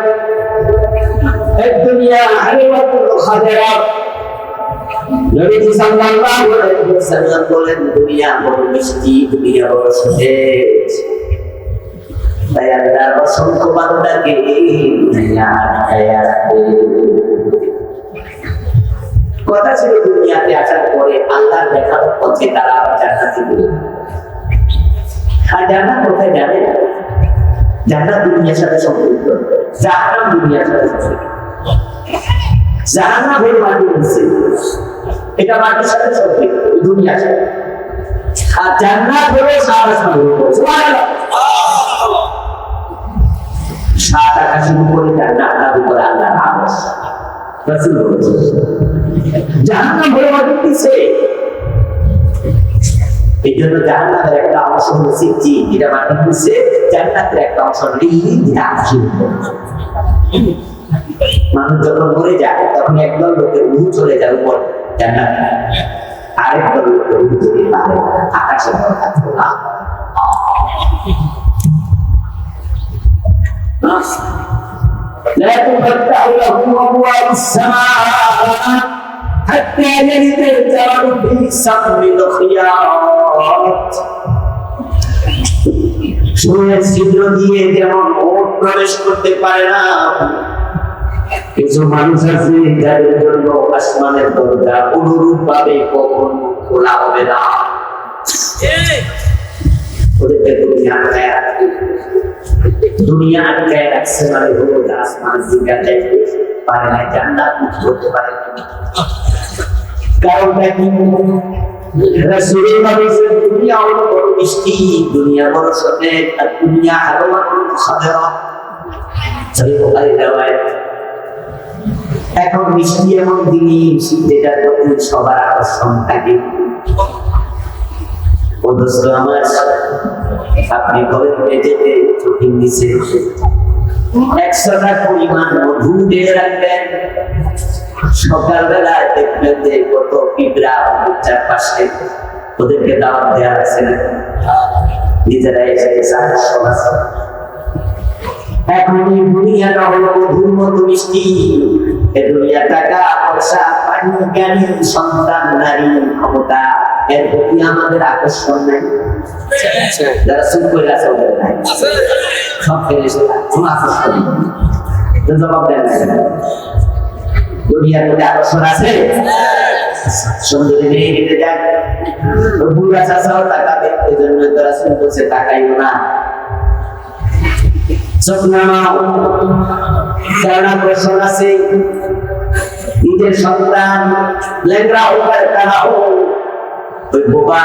এই দুনিয়া হারিবাতুল খাদেরা, নবীজি সাল্লাল্লাহু আলাইহি ওয়াসাল্লাম বলেন, দুনিয়া বড় মিষ্টি, দুনিয়া বড় সতেজ। তাই আল্লাহর অসংখ্য বান্দাকে দুনিয়া আটকায়া রাখে। কথা ছিল দুনিয়াতে আসার পরে আল্লাহর দেখানো পথে তারা আবার জান্নাতে যাবে। আর জান্নাত কোথায় যাবে? জান্নাত দুনিয়ার সাথে সম্পর্কিত, জাহান্নাম দুনিয়ার সাথে সম্পর্কিত। জাহান্নাম হলো মাটি নিচে, এটা মাটির সাথে সম্পর্কিত, দুনিয়ার সাথে। আর জান্নাত হলো সাত আসমানের উপর। সুবহানাল্লাহ। সাত আকাশের উপরে জান্নাত, তার উপরে আল্লাহর আরশ। রাসূল বলেছেন জাহান্নাম হলো মাটির নিচে। এই জন্য জান্নাতের একটা অংশ হলো সিজ্জিন, যেটা মাটির নিচে। জান্নাতের একটা অংশ লিন, যেটা আকাশের উপর। মানুষ যখন মরে যায় তখন একদল লোকের রূহ চলে যায় উপরে, জান্নাত আরেক দল যদি পারে আকাশে থাকতো না لا تفتح لهم أبواب السماء حتى يلد الجرد في سم الخياط সুরের ছিদ্র দিয়ে যেমন ওট প্রবেশ করতে পারে না কিছু মানুষ আছে যাদের জন্য আসমানের দরজা অনুরূপ ভাবে কখন খোলা হবে না ওদেরকে দুনিয়া আটকায় রাখছে মানে হলো আসমান জিজ্ঞা চাইতে পারে না জান্নাত মুক্ত করতে পারে কারণটা কি রাসূলের বলেছেন দুনিয়া হলো বড় মিষ্টি দুনিয়া বড় সতেজ আর দুনিয়া আরো খাদরা সহিহ বুখারী riwayat এখন মিষ্টি এমন জিনিস যেটার প্রতি সবার আকর্ষণ থাকে ও দোস্ত আমার আপনি ঘরে যেতে চোখের নিচে 100টা পরিমাণ মধু দিয়ে রাখবেন সকালবেলায় দেখবেন যে কত পিঁপড়া চারপাশে ওদেরকে দাওয়াত দেওয়া আছে নিজেরাই এসে এখন এই দুনিয়াটা হলো মধুর মতো মিষ্টি এ দুনিয়া টাকা পয়সা পানি জ্ঞানী সন্তান নারী ক্ষমতা এর প্রতি আমাদের আকর্ষণ নাই যারা চুপ করে আছে ওদের নাই সব ফেলে কোনো আকর্ষণ নেই জবাব দেন না দুনিয়ার প্রতি আকর্ষণ আছে সুন্দরী মেয়ে নিতে যান বুড়া চাষাও টাকা দেয় এই জন্য তারা বলছে টাকাইও না আকর্ষণ আছে নিজের সন্তান লেংরা হোক আর কানা হোক ওই বোবা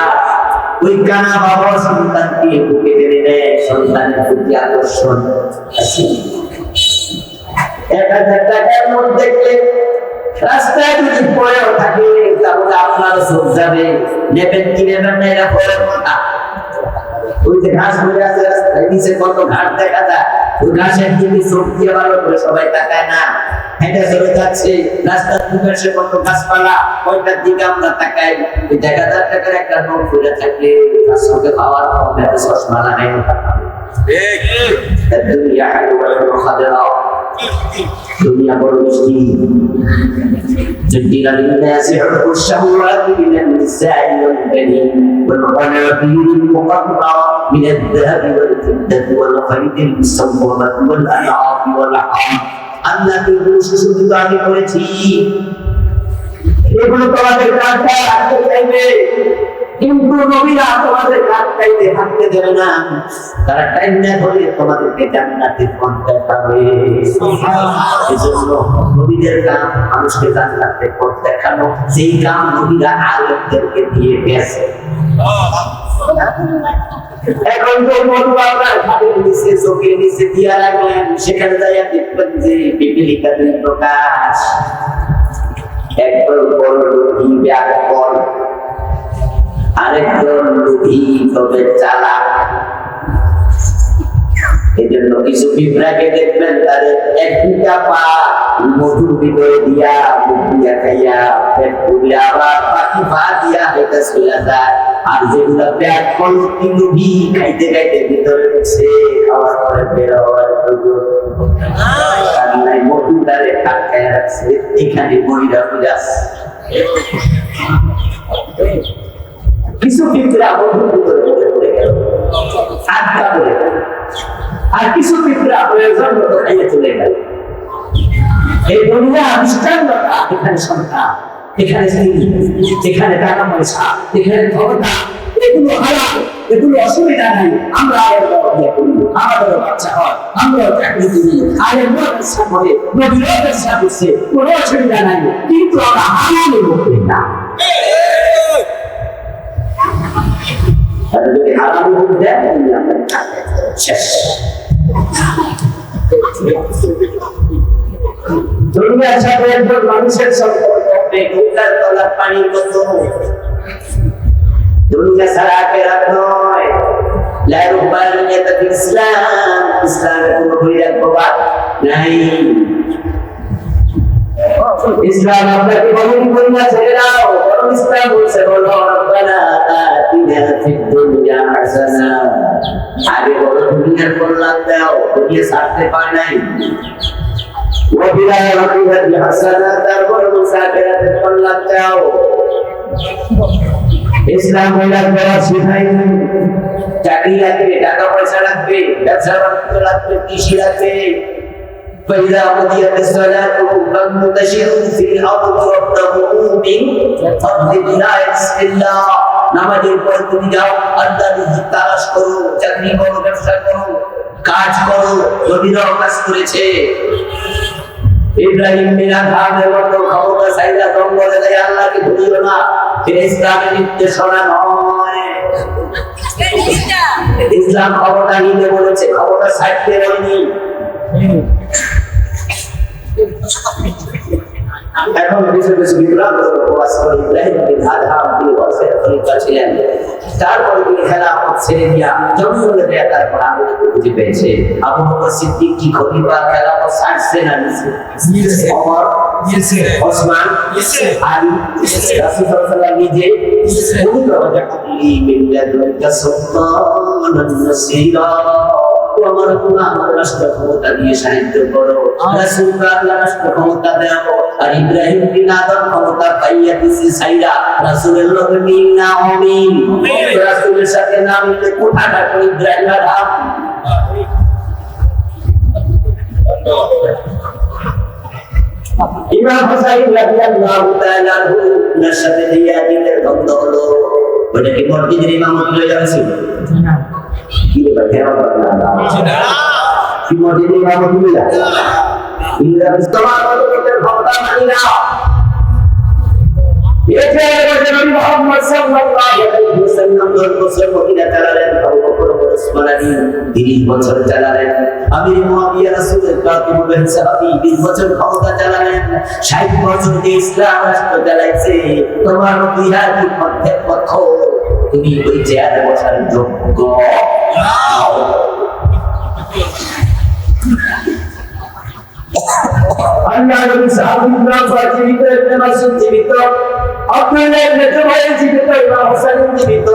ওই কানা বাবা সন্তানকে বুকে টেনে নেয় সন্তানের প্রতি আকর্ষণ আছে 1000 টাকার নোট দেখলে রাস্তায় যদি পড়েও থাকে তাহলে আপনার চোখ যাবে নেবেন কি নেবেন না এটা পরের কথা ওই যে ঘাস পড়ে আছে রাস্তায় নিচে কত ঘাস দেখা যায় ওই ঘাসের দিকে চোখ দিয়ে ভালো করে সবাই তাকায় না হেঁটে চলে যাচ্ছে রাস্তার দুপাশে কত গাছপালা ওইটার দিকে আমরা তাকাই ওই 1000 টাকার একটা নোট পড়ে থাকলে তার সঙ্গে পাওয়ার হবে চশমা লাগাই দুনিয়া খাদেরা দুনিয়া বড় মিষ্টি زين للناس حب الشهوات من النساء والبنين والقناطير المقنطرة من الذهب والفضة والخيل المسومة والأنعام والحرث আল্লাহ শুধু আমি করেছি এগুলো তোমাদের কাছে রাখতে চাইবে কিন্তু নবীরা তোমাদের কাছ চাইতে থাকতে দেবে না তারা টাইম না হলে তোমাদেরকে জান্নাতের পথ দেখাবে এজন্য নবীদের কাম মানুষকে জান্নাতের পথ দেখানো সেই কাম নবীরা আলেমদেরকে দিয়ে গেছে এখন তো মধু আপনার হাতের নিচে চোখের নিচে দিয়া রাখলেন সেখানে যাইয়া দেখবেন যে পিপিলিকা দুই প্রকাশ একদল বড় লোভী ব্যাকরণ আরেকজন লোভী তবে চালাক এজন্য কিছু পিঁপড়াকে দেখবেন তাদের এক দুটা পা মধুর ভিতরে দিয়া মুখ দিয়া খাইয়া পেট পুরিয়া আবার বাকি পা দিয়া হেঁটে চলে যায় আর যেগুলো পেট কলকি লোভী খাইতে খাইতে ভিতরে ঢুকছে খাওয়ার পরে বের হওয়ার কান্নায় মধুটারে আটকায় রাখছে এখানে মহিলা বুঝাচ্ছে কিছু পিঁপড়া মধুর ভিতরে পড়ে গেল আটকা পড়ে গেল আর কিছু পিঁপড়া প্রয়োজন মতো খাইয়ে চলে গেল এই দুনিয়া দৃষ্টান্তটা এখানে সন্তান এখানে স্ত্রী এখানে টাকা পয়সা এখানে ক্ষমতা এগুলো হারাম এগুলো অসুবিধা নেই আমরা আমাদের বাচ্চা হয় আমরা চাকরি করি আরে ব্যবসা করে নবীরা ব্যবসা করছে কোনো অসুবিধা নাই কিন্তু আমরা হারামের মুখে না যদি হারামের মুখ দেয় শেষ দুনিয়ার সাথে একজন মানুষের সম্পর্ক বেগুতার তলার পানির মতো দুনিয়া ছাড়া আখেরাত নয় লা রুবানিয়াত ইসলাম ইসলামের কোনো বৈরাগ্যবাদ নাই ইসলাম আপনাকে বলেনি বলিয়া ছেড়ে দাও, বরং ইসলাম বলছে বলো রব্বানা আতিনা ফিদ দুনিয়া হাসানা। আগে বলো দুনিয়ার কল্যাণ দাও, দুনিয়া ছাড়তে পারে নাই। ওয়া ফিল আখিরাতি হাসানা, তারপর মুসাফিরাতের কল্যাণ দাও। ইসলাম হইলা করা শিখাই, চাকরি লাগবে, টাকা পয়সা লাগবে, ব্যবসা বাণিজ্য লাগবে, কৃষি লাগবে। فإذا قضيت الصلاة فانتشروا في الأرض وابتغوا من فضل الله بسم الله। নামাজের পর তুমি যাও, আল্লাহর রিজিক তালাশ করো, চাকরি করো, ব্যবসা করো, কাজ করো। নবীরাও কাজ করেছে। ইব্রাহিম বিন আদহামের মতো ক্ষমতা চাইলা জঙ্গলে যায়, আল্লাহকে ভুলিও না। এটা ইসলামের নির্দেশনা নয়। ইসলাম ক্ষমতা নিতে বলেছে, ক্ষমতা ছাড়তে বলেনি। এখন কিছু কিছু বিপ্লব উপবাস করে ইব্রাহিম বিন আদহাম তিনি বছরের খলিফা ছিলেন। তারপরে তিনি খেলাফত ছেড়ে দিয়া জঙ্গলে গিয়ে তারপর আগুনকে খুঁজে পেয়েছে। আবু বকর সিদ্দিক কি খলিফা খেলাফত ছাড়ছে না নিছে? ওমর, ওসমান, আলী, রাসূল সাল্লাল্লাহু আলাইহি নিজে উনি রাজাকুল্লি মিন লাদুনকা সুলতানান নাসীরা। আমার রাষ্ট্র ক্ষমতা দিয়ে সাহায্য করো, রাসূলকে আল্লাহ রাষ্ট্র ক্ষমতা দাও। আর ইব্রাহিম বিন আদম ক্ষমতা পাইয়া দিছে সাইরা, রাসূলের লগে মিল না অমিল, রাসূলের সাথে না মিলে কোঠাটা করে ইব্রাহিম আদম। ইমাম হুসাইন রাদিয়াল্লাহু তাআলা আনহুর সাথে জিয়াদের দ্বন্দ্ব হলো। ওটা কি মসজিদের ইমামত হয়ে যাচ্ছে? না। কি রে ভাই, কি মসজিদের ইমামত হয়ে যায়? ইল্লা বিসমার ওদের ক্ষমতা মানি না। এতে নবী মুহাম্মদ সাল্লাল্লাহু আলাইহি ওয়াসাল্লাম 10 বছর মদিনা চালালেন, আবু বকর ওসমান আলী 30 বছর চালালেন, আমির মুয়াবিয়া রাসূলের কাতিবুল সাহাবী 20 বছর ক্ষমতা চালালেন। 60 বছর যে ইসলাম রাষ্ট্র চালাইছে, তোমার বিহারি মধ্যে পথ, তুমি ওই চেয়ারে বসার যোগ্য নাও। আল্লাহ নবী সাহাবীরা জীবিত, ইবনে মাসউদ জীবিত, আপনাদের নেতা ভাই জীবিত, ইমাম হোসেন জীবিত,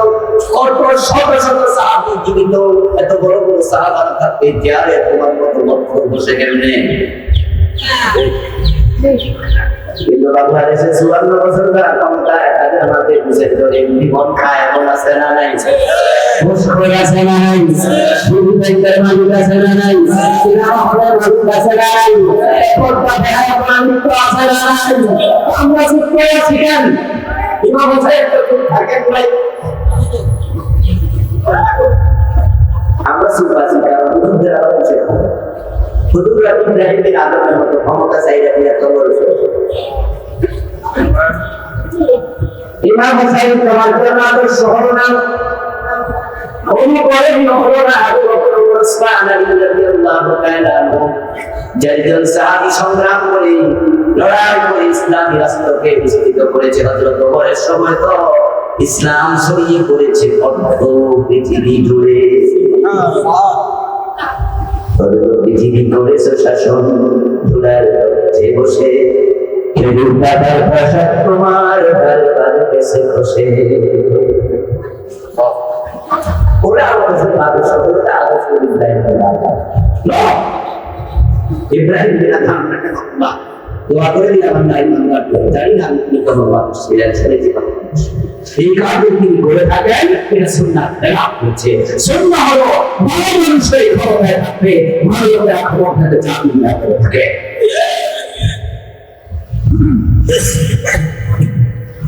কত শত শত সাহাবী জীবিত। এত বড় বড় সাহাবারা থাকতে চেয়ারে তোমার মতো লক্ষ বসে কেমনে? কিন্তু বাংলাদেশে 54 বছর ধরে ক্ষমতায়, তাদের আমাদের বুঝে ধরে জীবন খায়, এখন আছে না নাই? মুশকিল আছে না নাই? সুবিধার মালিক আছে না নাই? হলের মালিক আছে না নাই? কোনটা দেখায় মালিক আছে না নাই? আমরা চুপ করে আছি কেন? ইমাম হোসেন তো চুপ থাকেন নাই। আমরা চুপ আছি কারণ হুজুরদের আওয়াজ আছে। হুজুররা ইব্রাহিম বিন আদমের মতো ক্ষমতা চাইলে দিয়ে কবর করেছে। ইমাম হোসেন তোমার জন্য আদর্শ হলো না, উনি করেনি হলো না। আবু বকর ওসমান আলী রাদিয়াল্লাহু তাআলা আনহু চারজন সাহাবী সংগ্রাম করে, লড়াই করে ইসলামী রাষ্ট্রকে বিস্তৃত করেছে। হযরত ওমরের সময় তো ইসলাম ছড়িয়ে পড়েছে অর্ধ পৃথিবী জুড়ে। পৃথিবী করেছে শাসন, ধুলার যে বসে দাদার ভাষা তোমার দরবার কেসে বসে। ওরা আমাদের আদর্শ, ওরা আদর্শ ইব্রাহিম বিন আদহাম রাহিমাহুল্লাহ দোয়া করে দিলাম, আমরা ইমাম জানি না আপনি কোন মানুষ ছিলেন, ছেড়ে দিলাম। এই কাজে তিনি করে থাকেন, এটা সুন্নাত দেওয়া হচ্ছে। সুন্নাহ হলো ভালো মানুষের ক্ষমতায় থাকবে, ভালো করে আপনাকে জামিন না করে থাকে।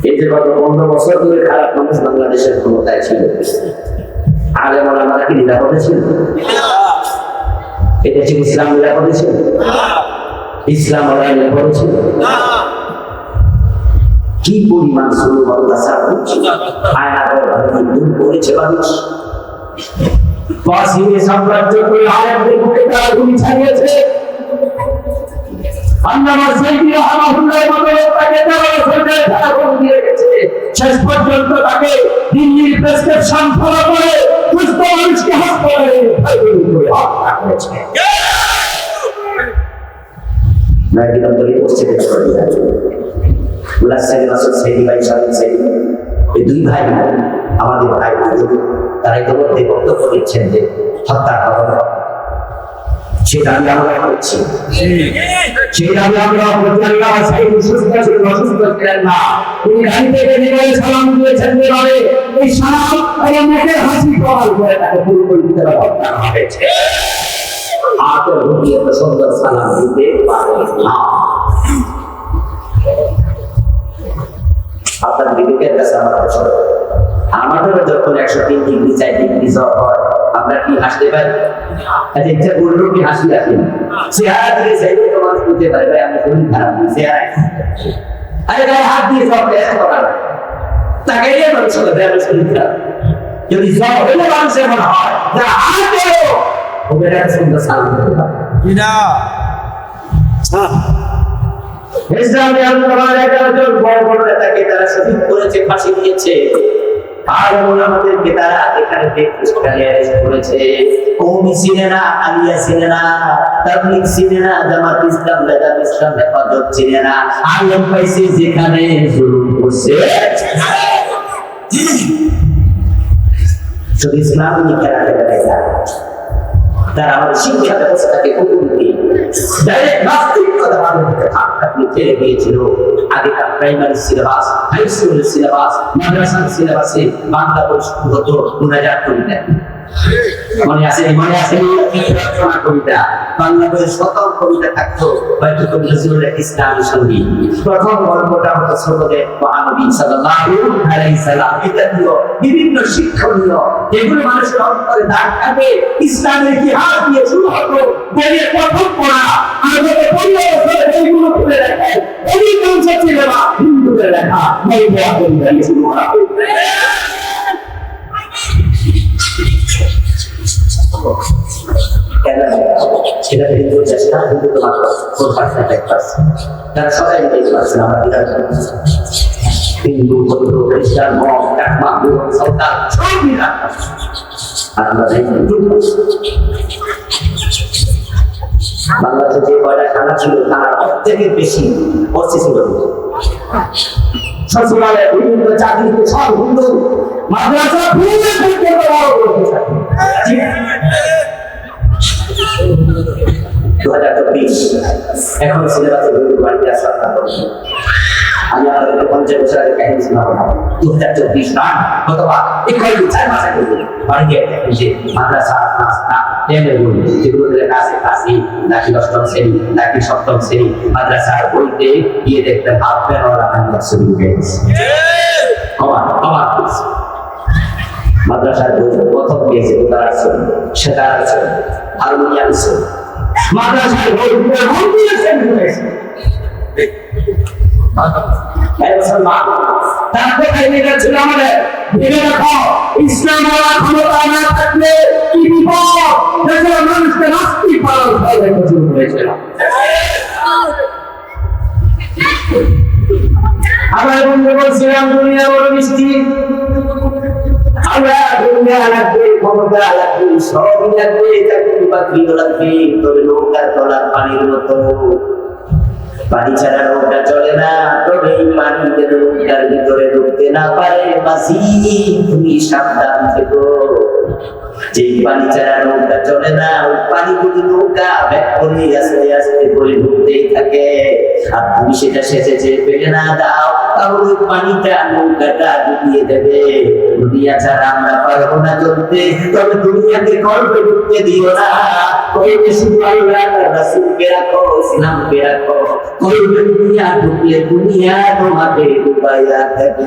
এই যে গত 15 বছর ধরে খারাপ মানুষ বাংলাদেশের ক্ষমতায় ছিল, আলেম ওলামারা কি নিরাপদে ছিল? এটা ছিল ইসলাম নিরাপদে ছিল? ইসলাম ওরা নিরাপদে ছিল? কি পরিমাণ শুরু অত্যাচার হচ্ছে, দূর করেছে মানুষ। পাশিয়ে সাম্রাজ্য করে আলেমদের বুকে তারা গুলি ছাড়িয়েছে। শেষ পর্যন্ত তাকে দিল্লির প্রেসক্রিপশন ফলো করে সুস্থ মানুষকে হাসপাতালে নয় নম্বরে মসজিদে চলে যায় উল্লাস সাহেব মাসুদ সাহেব ভাই সাহেব সাহেব এই দুই ভাই আমাদের ভাই তারা ইতিমধ্যে বক্তব্য দিচ্ছেন যে হত্যা করা সেই দাবি আমরা করছি সেই দাবি আমরা করছি আল্লাহ সাহেব সুস্থ ছিলেন অসুস্থ ছিলেন না তিনি গাড়ি থেকে নেমে সালাম দিয়েছেন যেভাবে এই সালাম এবং মুখের হাসি করার পরে তাকে পরিকল্পিতভাবে হত্যা করা হয়েছে আতর রুগী এত সুন্দর সালাম দিতে পারে না আপনার বিবেকের কাছে আমার প্রশ্ন আমাদেরও যখন 103 ডিগ্রি 4 ডিগ্রি জ্বর হয় আমরা কি হাসতে পারি আচ্ছা ইচ্ছা করলেও কি হাসি আসে না চেহারা দিয়ে চাইলে তো মানুষ বুঝতে পারে ভাই আমি শরীর খারাপ চেহারা আরে গায়ে হাত দিয়ে জ্বর টেস্ট করা তাকে নিয়ে মানুষ হলো আমি শরীর খারাপ যদি জ্বর হলে মানুষের মনে হয় যা হাত দেও ওদের একটা সুন্দর সালাম দিতে পারে ইসলামী আন্দোলনের 11 জন বড় বড় নেতাকে তারা শহীদ করেছে ফাঁসি দিয়েছে আর আমাদেরকে তারা এখানে অ্যারেস্ট করেছে কওমি সিনেনা আলিয়া সিনেনা তাবলীগ সিনেনা জামাত ইসলাম বেদাত ইসলাম হেফাজত সিনেনা আলেম পাইছে যেখানে জুলুম করছে শুধু ইসলাম নিকারা দেয় তারা আমাদের শিক্ষা ব্যবস্থাকে উপলব্ধি ডাইরেক্ট নাস্তিক কথা আমাদেরকে আপনি ফেলে গিয়েছিল আগেকার প্রাইমারি সিলেবাস হাই স্কুলের সিলেবাস মাদ্রাসার সিলেবাসে বাংলা বই হতো মুনাজাত কবিতা মনে আছে কবিতা বাংলা বইয়ের শত কবিতা থাকতো হয়তো কবিতা ছিল ইসলামী সঙ্গীত প্রথম গল্পটা হতো ছোটদের মহানবী সাল্লাল্লাহু আলাইহি সাল্লাম ইত্যাদিও বিভিন্ন শিক্ষণীয় যেগুলো মানুষের অন্তরে দাগ কাটে ইসলামের ইতিহাস দিয়ে শুরু হতো বইয়ের প্রথম পড়া আমাদের পরিবার এইগুলো খুলে রাখে অধিকাংশ ছিল না হিন্দুদের লেখা বই দেওয়া কবিতা শুরু করা সেটা কিন্তু চেষ্টা কিন্তু তোমার তারা সবাই দেখতে পাচ্ছেন আমরা হিন্দু বৌদ্ধ খ্রিস্টান মঠ কাকমা সন্তান সব আর আমরা বাংলাদেশে যে কয়টা খানা ছিল তার অর্ধেকের বেশি পড়ছে ছিল সচিবালয়ে বিভিন্ন চাকরিতে সব হিন্দু মাদ্রাসা এখন সিলেবাসে বাড়িতে আসা আমি আমাদের 50 বছর আগে কাহিনী শোনাবো না 2024 না অথবা 4 মাস আগে বাড়িতে যে মাদ্রাসা নাস্তা যেগুলো কাছে কাছে নাকি 10ম শ্রেণী নাকি 7ম শ্রেণী মাদ্রাসার বইতে গিয়ে দেখতে হাফ প্যানওয়ালা হান্ডা শুরু হয়ে গেছে মাদ্রাসার বই প্রথম গিয়েছে তারা সেটা আছে হারমোনিয়াম আছে মাদ্রাসার বই ইসলাম ক্ষমতা না থাকলে কি বিপদ দেশের মানুষকে নাস্তিক পালন হয়েছিল আমার বন্ধু বলছিলাম দুনিয়া বড় মিষ্টি আমরা দুনিয়া লাগবে ক্ষমতা লাগবে সবই লাগবে চাকরি বাকরিও লাগবে তবে নৌকার তলার পানির মতো পানি ছাড়া নৌকা চলে না তবে পানি যেন নৌকার ভিতরে ঢুকতে না পারে বাসি তুমি সাবধান থেকো যে পানি ছাড়া নৌকা চলে না ওই পানি যদি নৌকা ব্যাক করে আস্তে আস্তে করে ঢুকতেই থাকে আর তুমি সেটা শেষে যে পেলে না দাও তাহলে ওই পানিটা নৌকাটা ডুবিয়ে দেবে দুনিয়া ছাড়া আমরা পারবো না চলতে তবে দুনিয়াকে গল্পে ঢুকতে দিও না কইতে শুধু আল্লাহ রাসূলকে রাখো ইসলামকে রাখো কইতে দুনিয়া ঢুকলে দুনিয়া তোমাকে ডুবাইয়া দেবে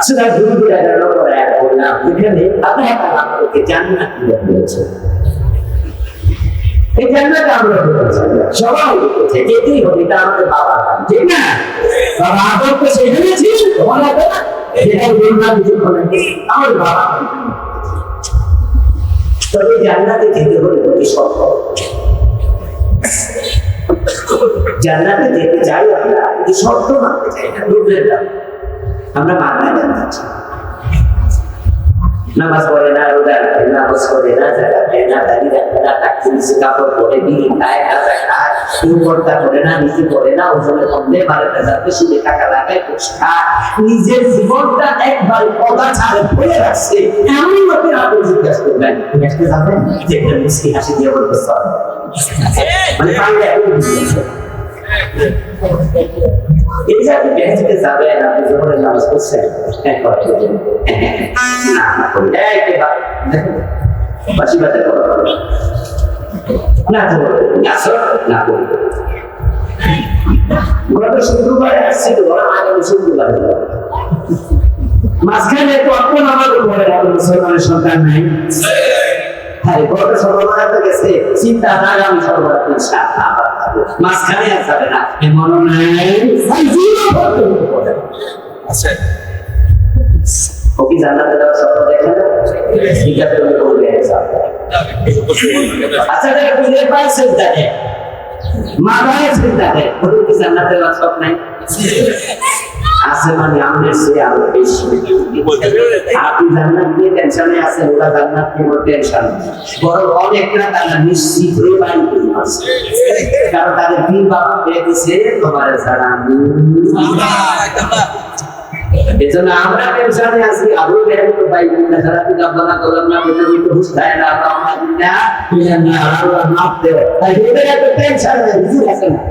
sudah dulu ada nomor ya punya begini apa yang kamu kejangan tidak belajar kejangan kamu belajar coba jadi itu kita harus bawa jadi kalau aku ke sini sih mana ada kita belum lanjut lagi harus bawa tapi jangan tidak boleh disokok jangan tidak jaya disokok mana jaya dulu আমরা বাংলা জানতে নামাজ পড়ে না, রোজা রাখে না, হজ করে না, যাকাত দেয় না, দাড়ি রাখে না, টাকু নিচে কাপড় পরে, বিড়ি খায়, গাঁজা খায়, পর্দা করে না, নীতি করে না, ওজনের মধ্যে বাড়িতে যাতে সুদে টাকা লাগায়, ঘুষ খায়, নিজের জীবনটা একবার পদা ছাড়ে ভরে রাখছে। এমন লোকের আপনি জিজ্ঞাসা করবেন, তুমি আজকে যাবেন? যে একটা মিষ্টি হাসি দিয়ে বলতে চলে, মানে পারলে এখন বুঝিয়েছে এই যে আপনি বেহেশতে যাবেন, আপনি যখন নামাজ পড়ছেন না করি বাসি বাতে না না করি গত শুক্রবার আসছিল, আগামী শুক্রবার মাঝখানে কখন আমাদের ঘরে মুসলমানের সন্তান নেই। হ্যাঁ, গত সর্ববার তো গেছে, চিন্তা না আগামী সর্ববার মাঝখানে আর যাবে না, এমনও নাই ও কি জান্নাতে যাওয়ার স্বপ্ন দেখে না? জিজ্ঞাসা করে বলবে আচ্ছা দেখে বুঝে পাইছেন তাকে মাথায় চিন্তা দেয়, ওদের কি জান্নাতে যাওয়ার স্বপ্ন নাই? আছে, মানে আমাদের সে আরো বেশি। আপনি জান্নাত নিয়ে টেনশনে আছেন, ওরা জান্নাত নিয়ে টেনশন বড় অনেকটা তারা নিশ্চিত হয়ে বাড়ি করে আছে, কারণ তাদের দিন বাবা পেয়ে দিছে তোমার ছাড়া আমি। এজন্য আমরা টেনশনে আছি, আরো বের তো ভাই না ছাড়া কি আপনারা করলাম না, বেতন তো হুশ দেয় না, আমরা না না আল্লাহ মাফ দেয়, তাই ওদের এত টেনশন নেই, বুঝতে পারছেন না?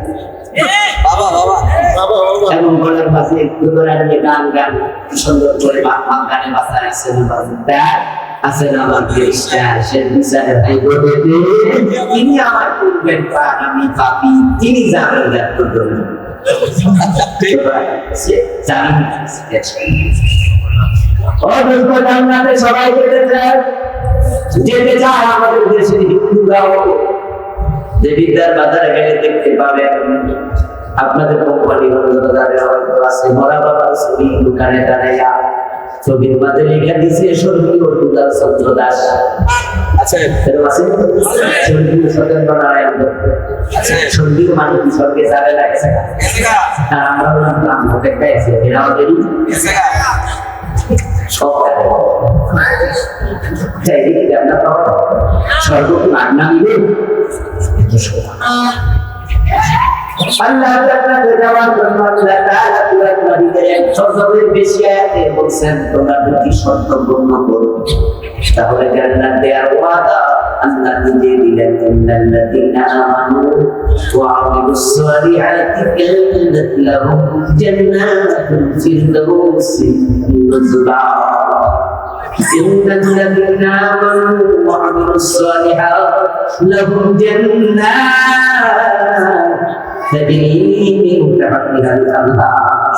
বাবা বাবা বাবা বাবা এবং বলার পাশে একটু করে গান গান সুন্দর করে গানে বাসায় আছে না, বাজটা আছে না, আমার দেশটা সে বিচারে ভাই বলে তিনি আমার করবেন পান, আমি পাপি, তিনি জানেন সবাই যেতে চায় আমাদের দেশের হিন্দুরাও, যে বিদ্যার বাজারে গেলে দেখতে পাবেন আপনাদের কোম্পানি আছে মরা বাবার ছবি দোকানে দাঁড়াইয়া ছবির মাঝে লেখা দিছে স্বর্গীয় দুলাল চন্দ্র দাস। আচ্ছা স্বর্গীয় সত্যেন্দ্র নারায়ণ দত্ত, স্বর্গীয় মানুষ স্বর্গে যাবে না, আর আমরা নাম অপেক্ষায় আছে, এরাও দেরি সব স্বর্গ কি আজ্ঞা নিবে? আল্লাহ তাআলা যাওয়ার জন্য আল্লাহ তাআলা কুরআন মাজিদে 100 বেশি আয়াতে বলেন তোমরা দুটি শর্ত পূর্ণ করো, তাহলে জান্নাত দেওয়ার ওয়াদা আল্লাহ দিয়ে দিলেন। ইন্নাল্লাযীনা আমানু ওয়া আমিলুস সালিহাতি কানাত লাহুম জান্নাতুল ফিরদাউসি নুজুলা। ইন্নাল্লাযীনা আমানু ওয়া আমিলুস সালিহাতি লাহুম জান্নাত তাজরি মিন তাহতিহা আল-আনহার।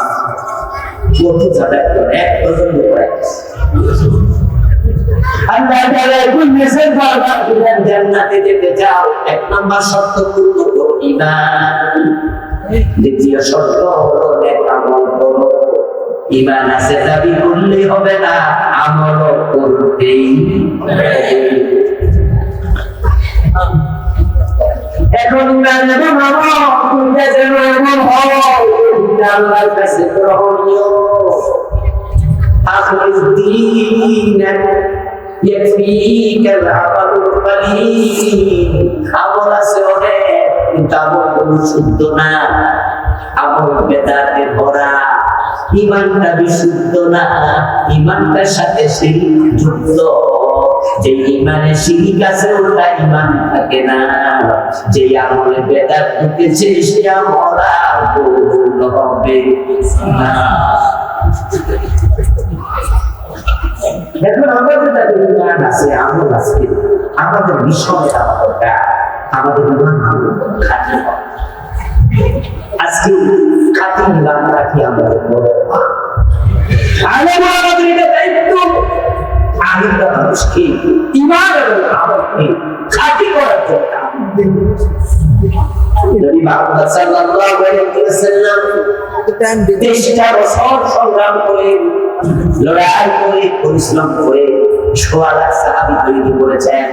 কত জায়গায় এক পর্যন্ত করে আল্লাহ তাআলা কোন মেসেজ বারবার দিলেন, জান্নাতে যেতে চাও এক নাম্বার শর্ত পূর্ণ করো ঈমান, দ্বিতীয় শর্ত হলো নেক আমল করো। ঈমান আছে দাবি করলে হবে না, আমল করতেই হবে। এখন ঈমান এবং আমল দুইটা যেন এমন হয় আল্লাহর কাছে গ্রহণীয়। আখিরুদ দ্বীন ইয়াকফিকা আল-আমালুল কলিল। আমল আছে অনেক, কিন্তু আমল কোনো শুদ্ধ না, আমল বেদাতে ভরা, ঈমানটা বিশুদ্ধ না, ঈমানটার সাথে শিরক যুক্ত। যে ঈমানে শিরক আছে ওটা ঈমান থাকে না, যে আমলে বেদাত ঢুকেছে সে আমল আর কবুল হবে না। এখন আমাদের যাদের ঈমান আছে, আমল আছে, আমাদের বিষয়ে দরকার, আমাদের ঈমান খাঁটি হবে। আজকে খাঁটি ঈমান রাখি আমাদের বড় আমাদের এটা দায়িত্ব। আলিমরা মানুষকে ঈমান এবং আমলকে খাঁটি করার জন্য নবী মুহাম্মদ সাল্লাল্লাহু আলাইহি ওয়াসাল্লাম 23টা বছর সংগ্রাম করে, লড়াই করে, পরিশ্রম করে 1.5 লাখ সাহাবী তৈরি করেছেন।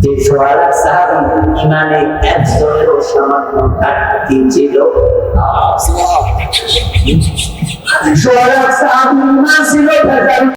যে 1.5 লাখ সাহাবী ঈমানে একজনেরও সামান্য ঘাটতি ছিল। 1.5 লাখ সাহাবী ঈমান ছিল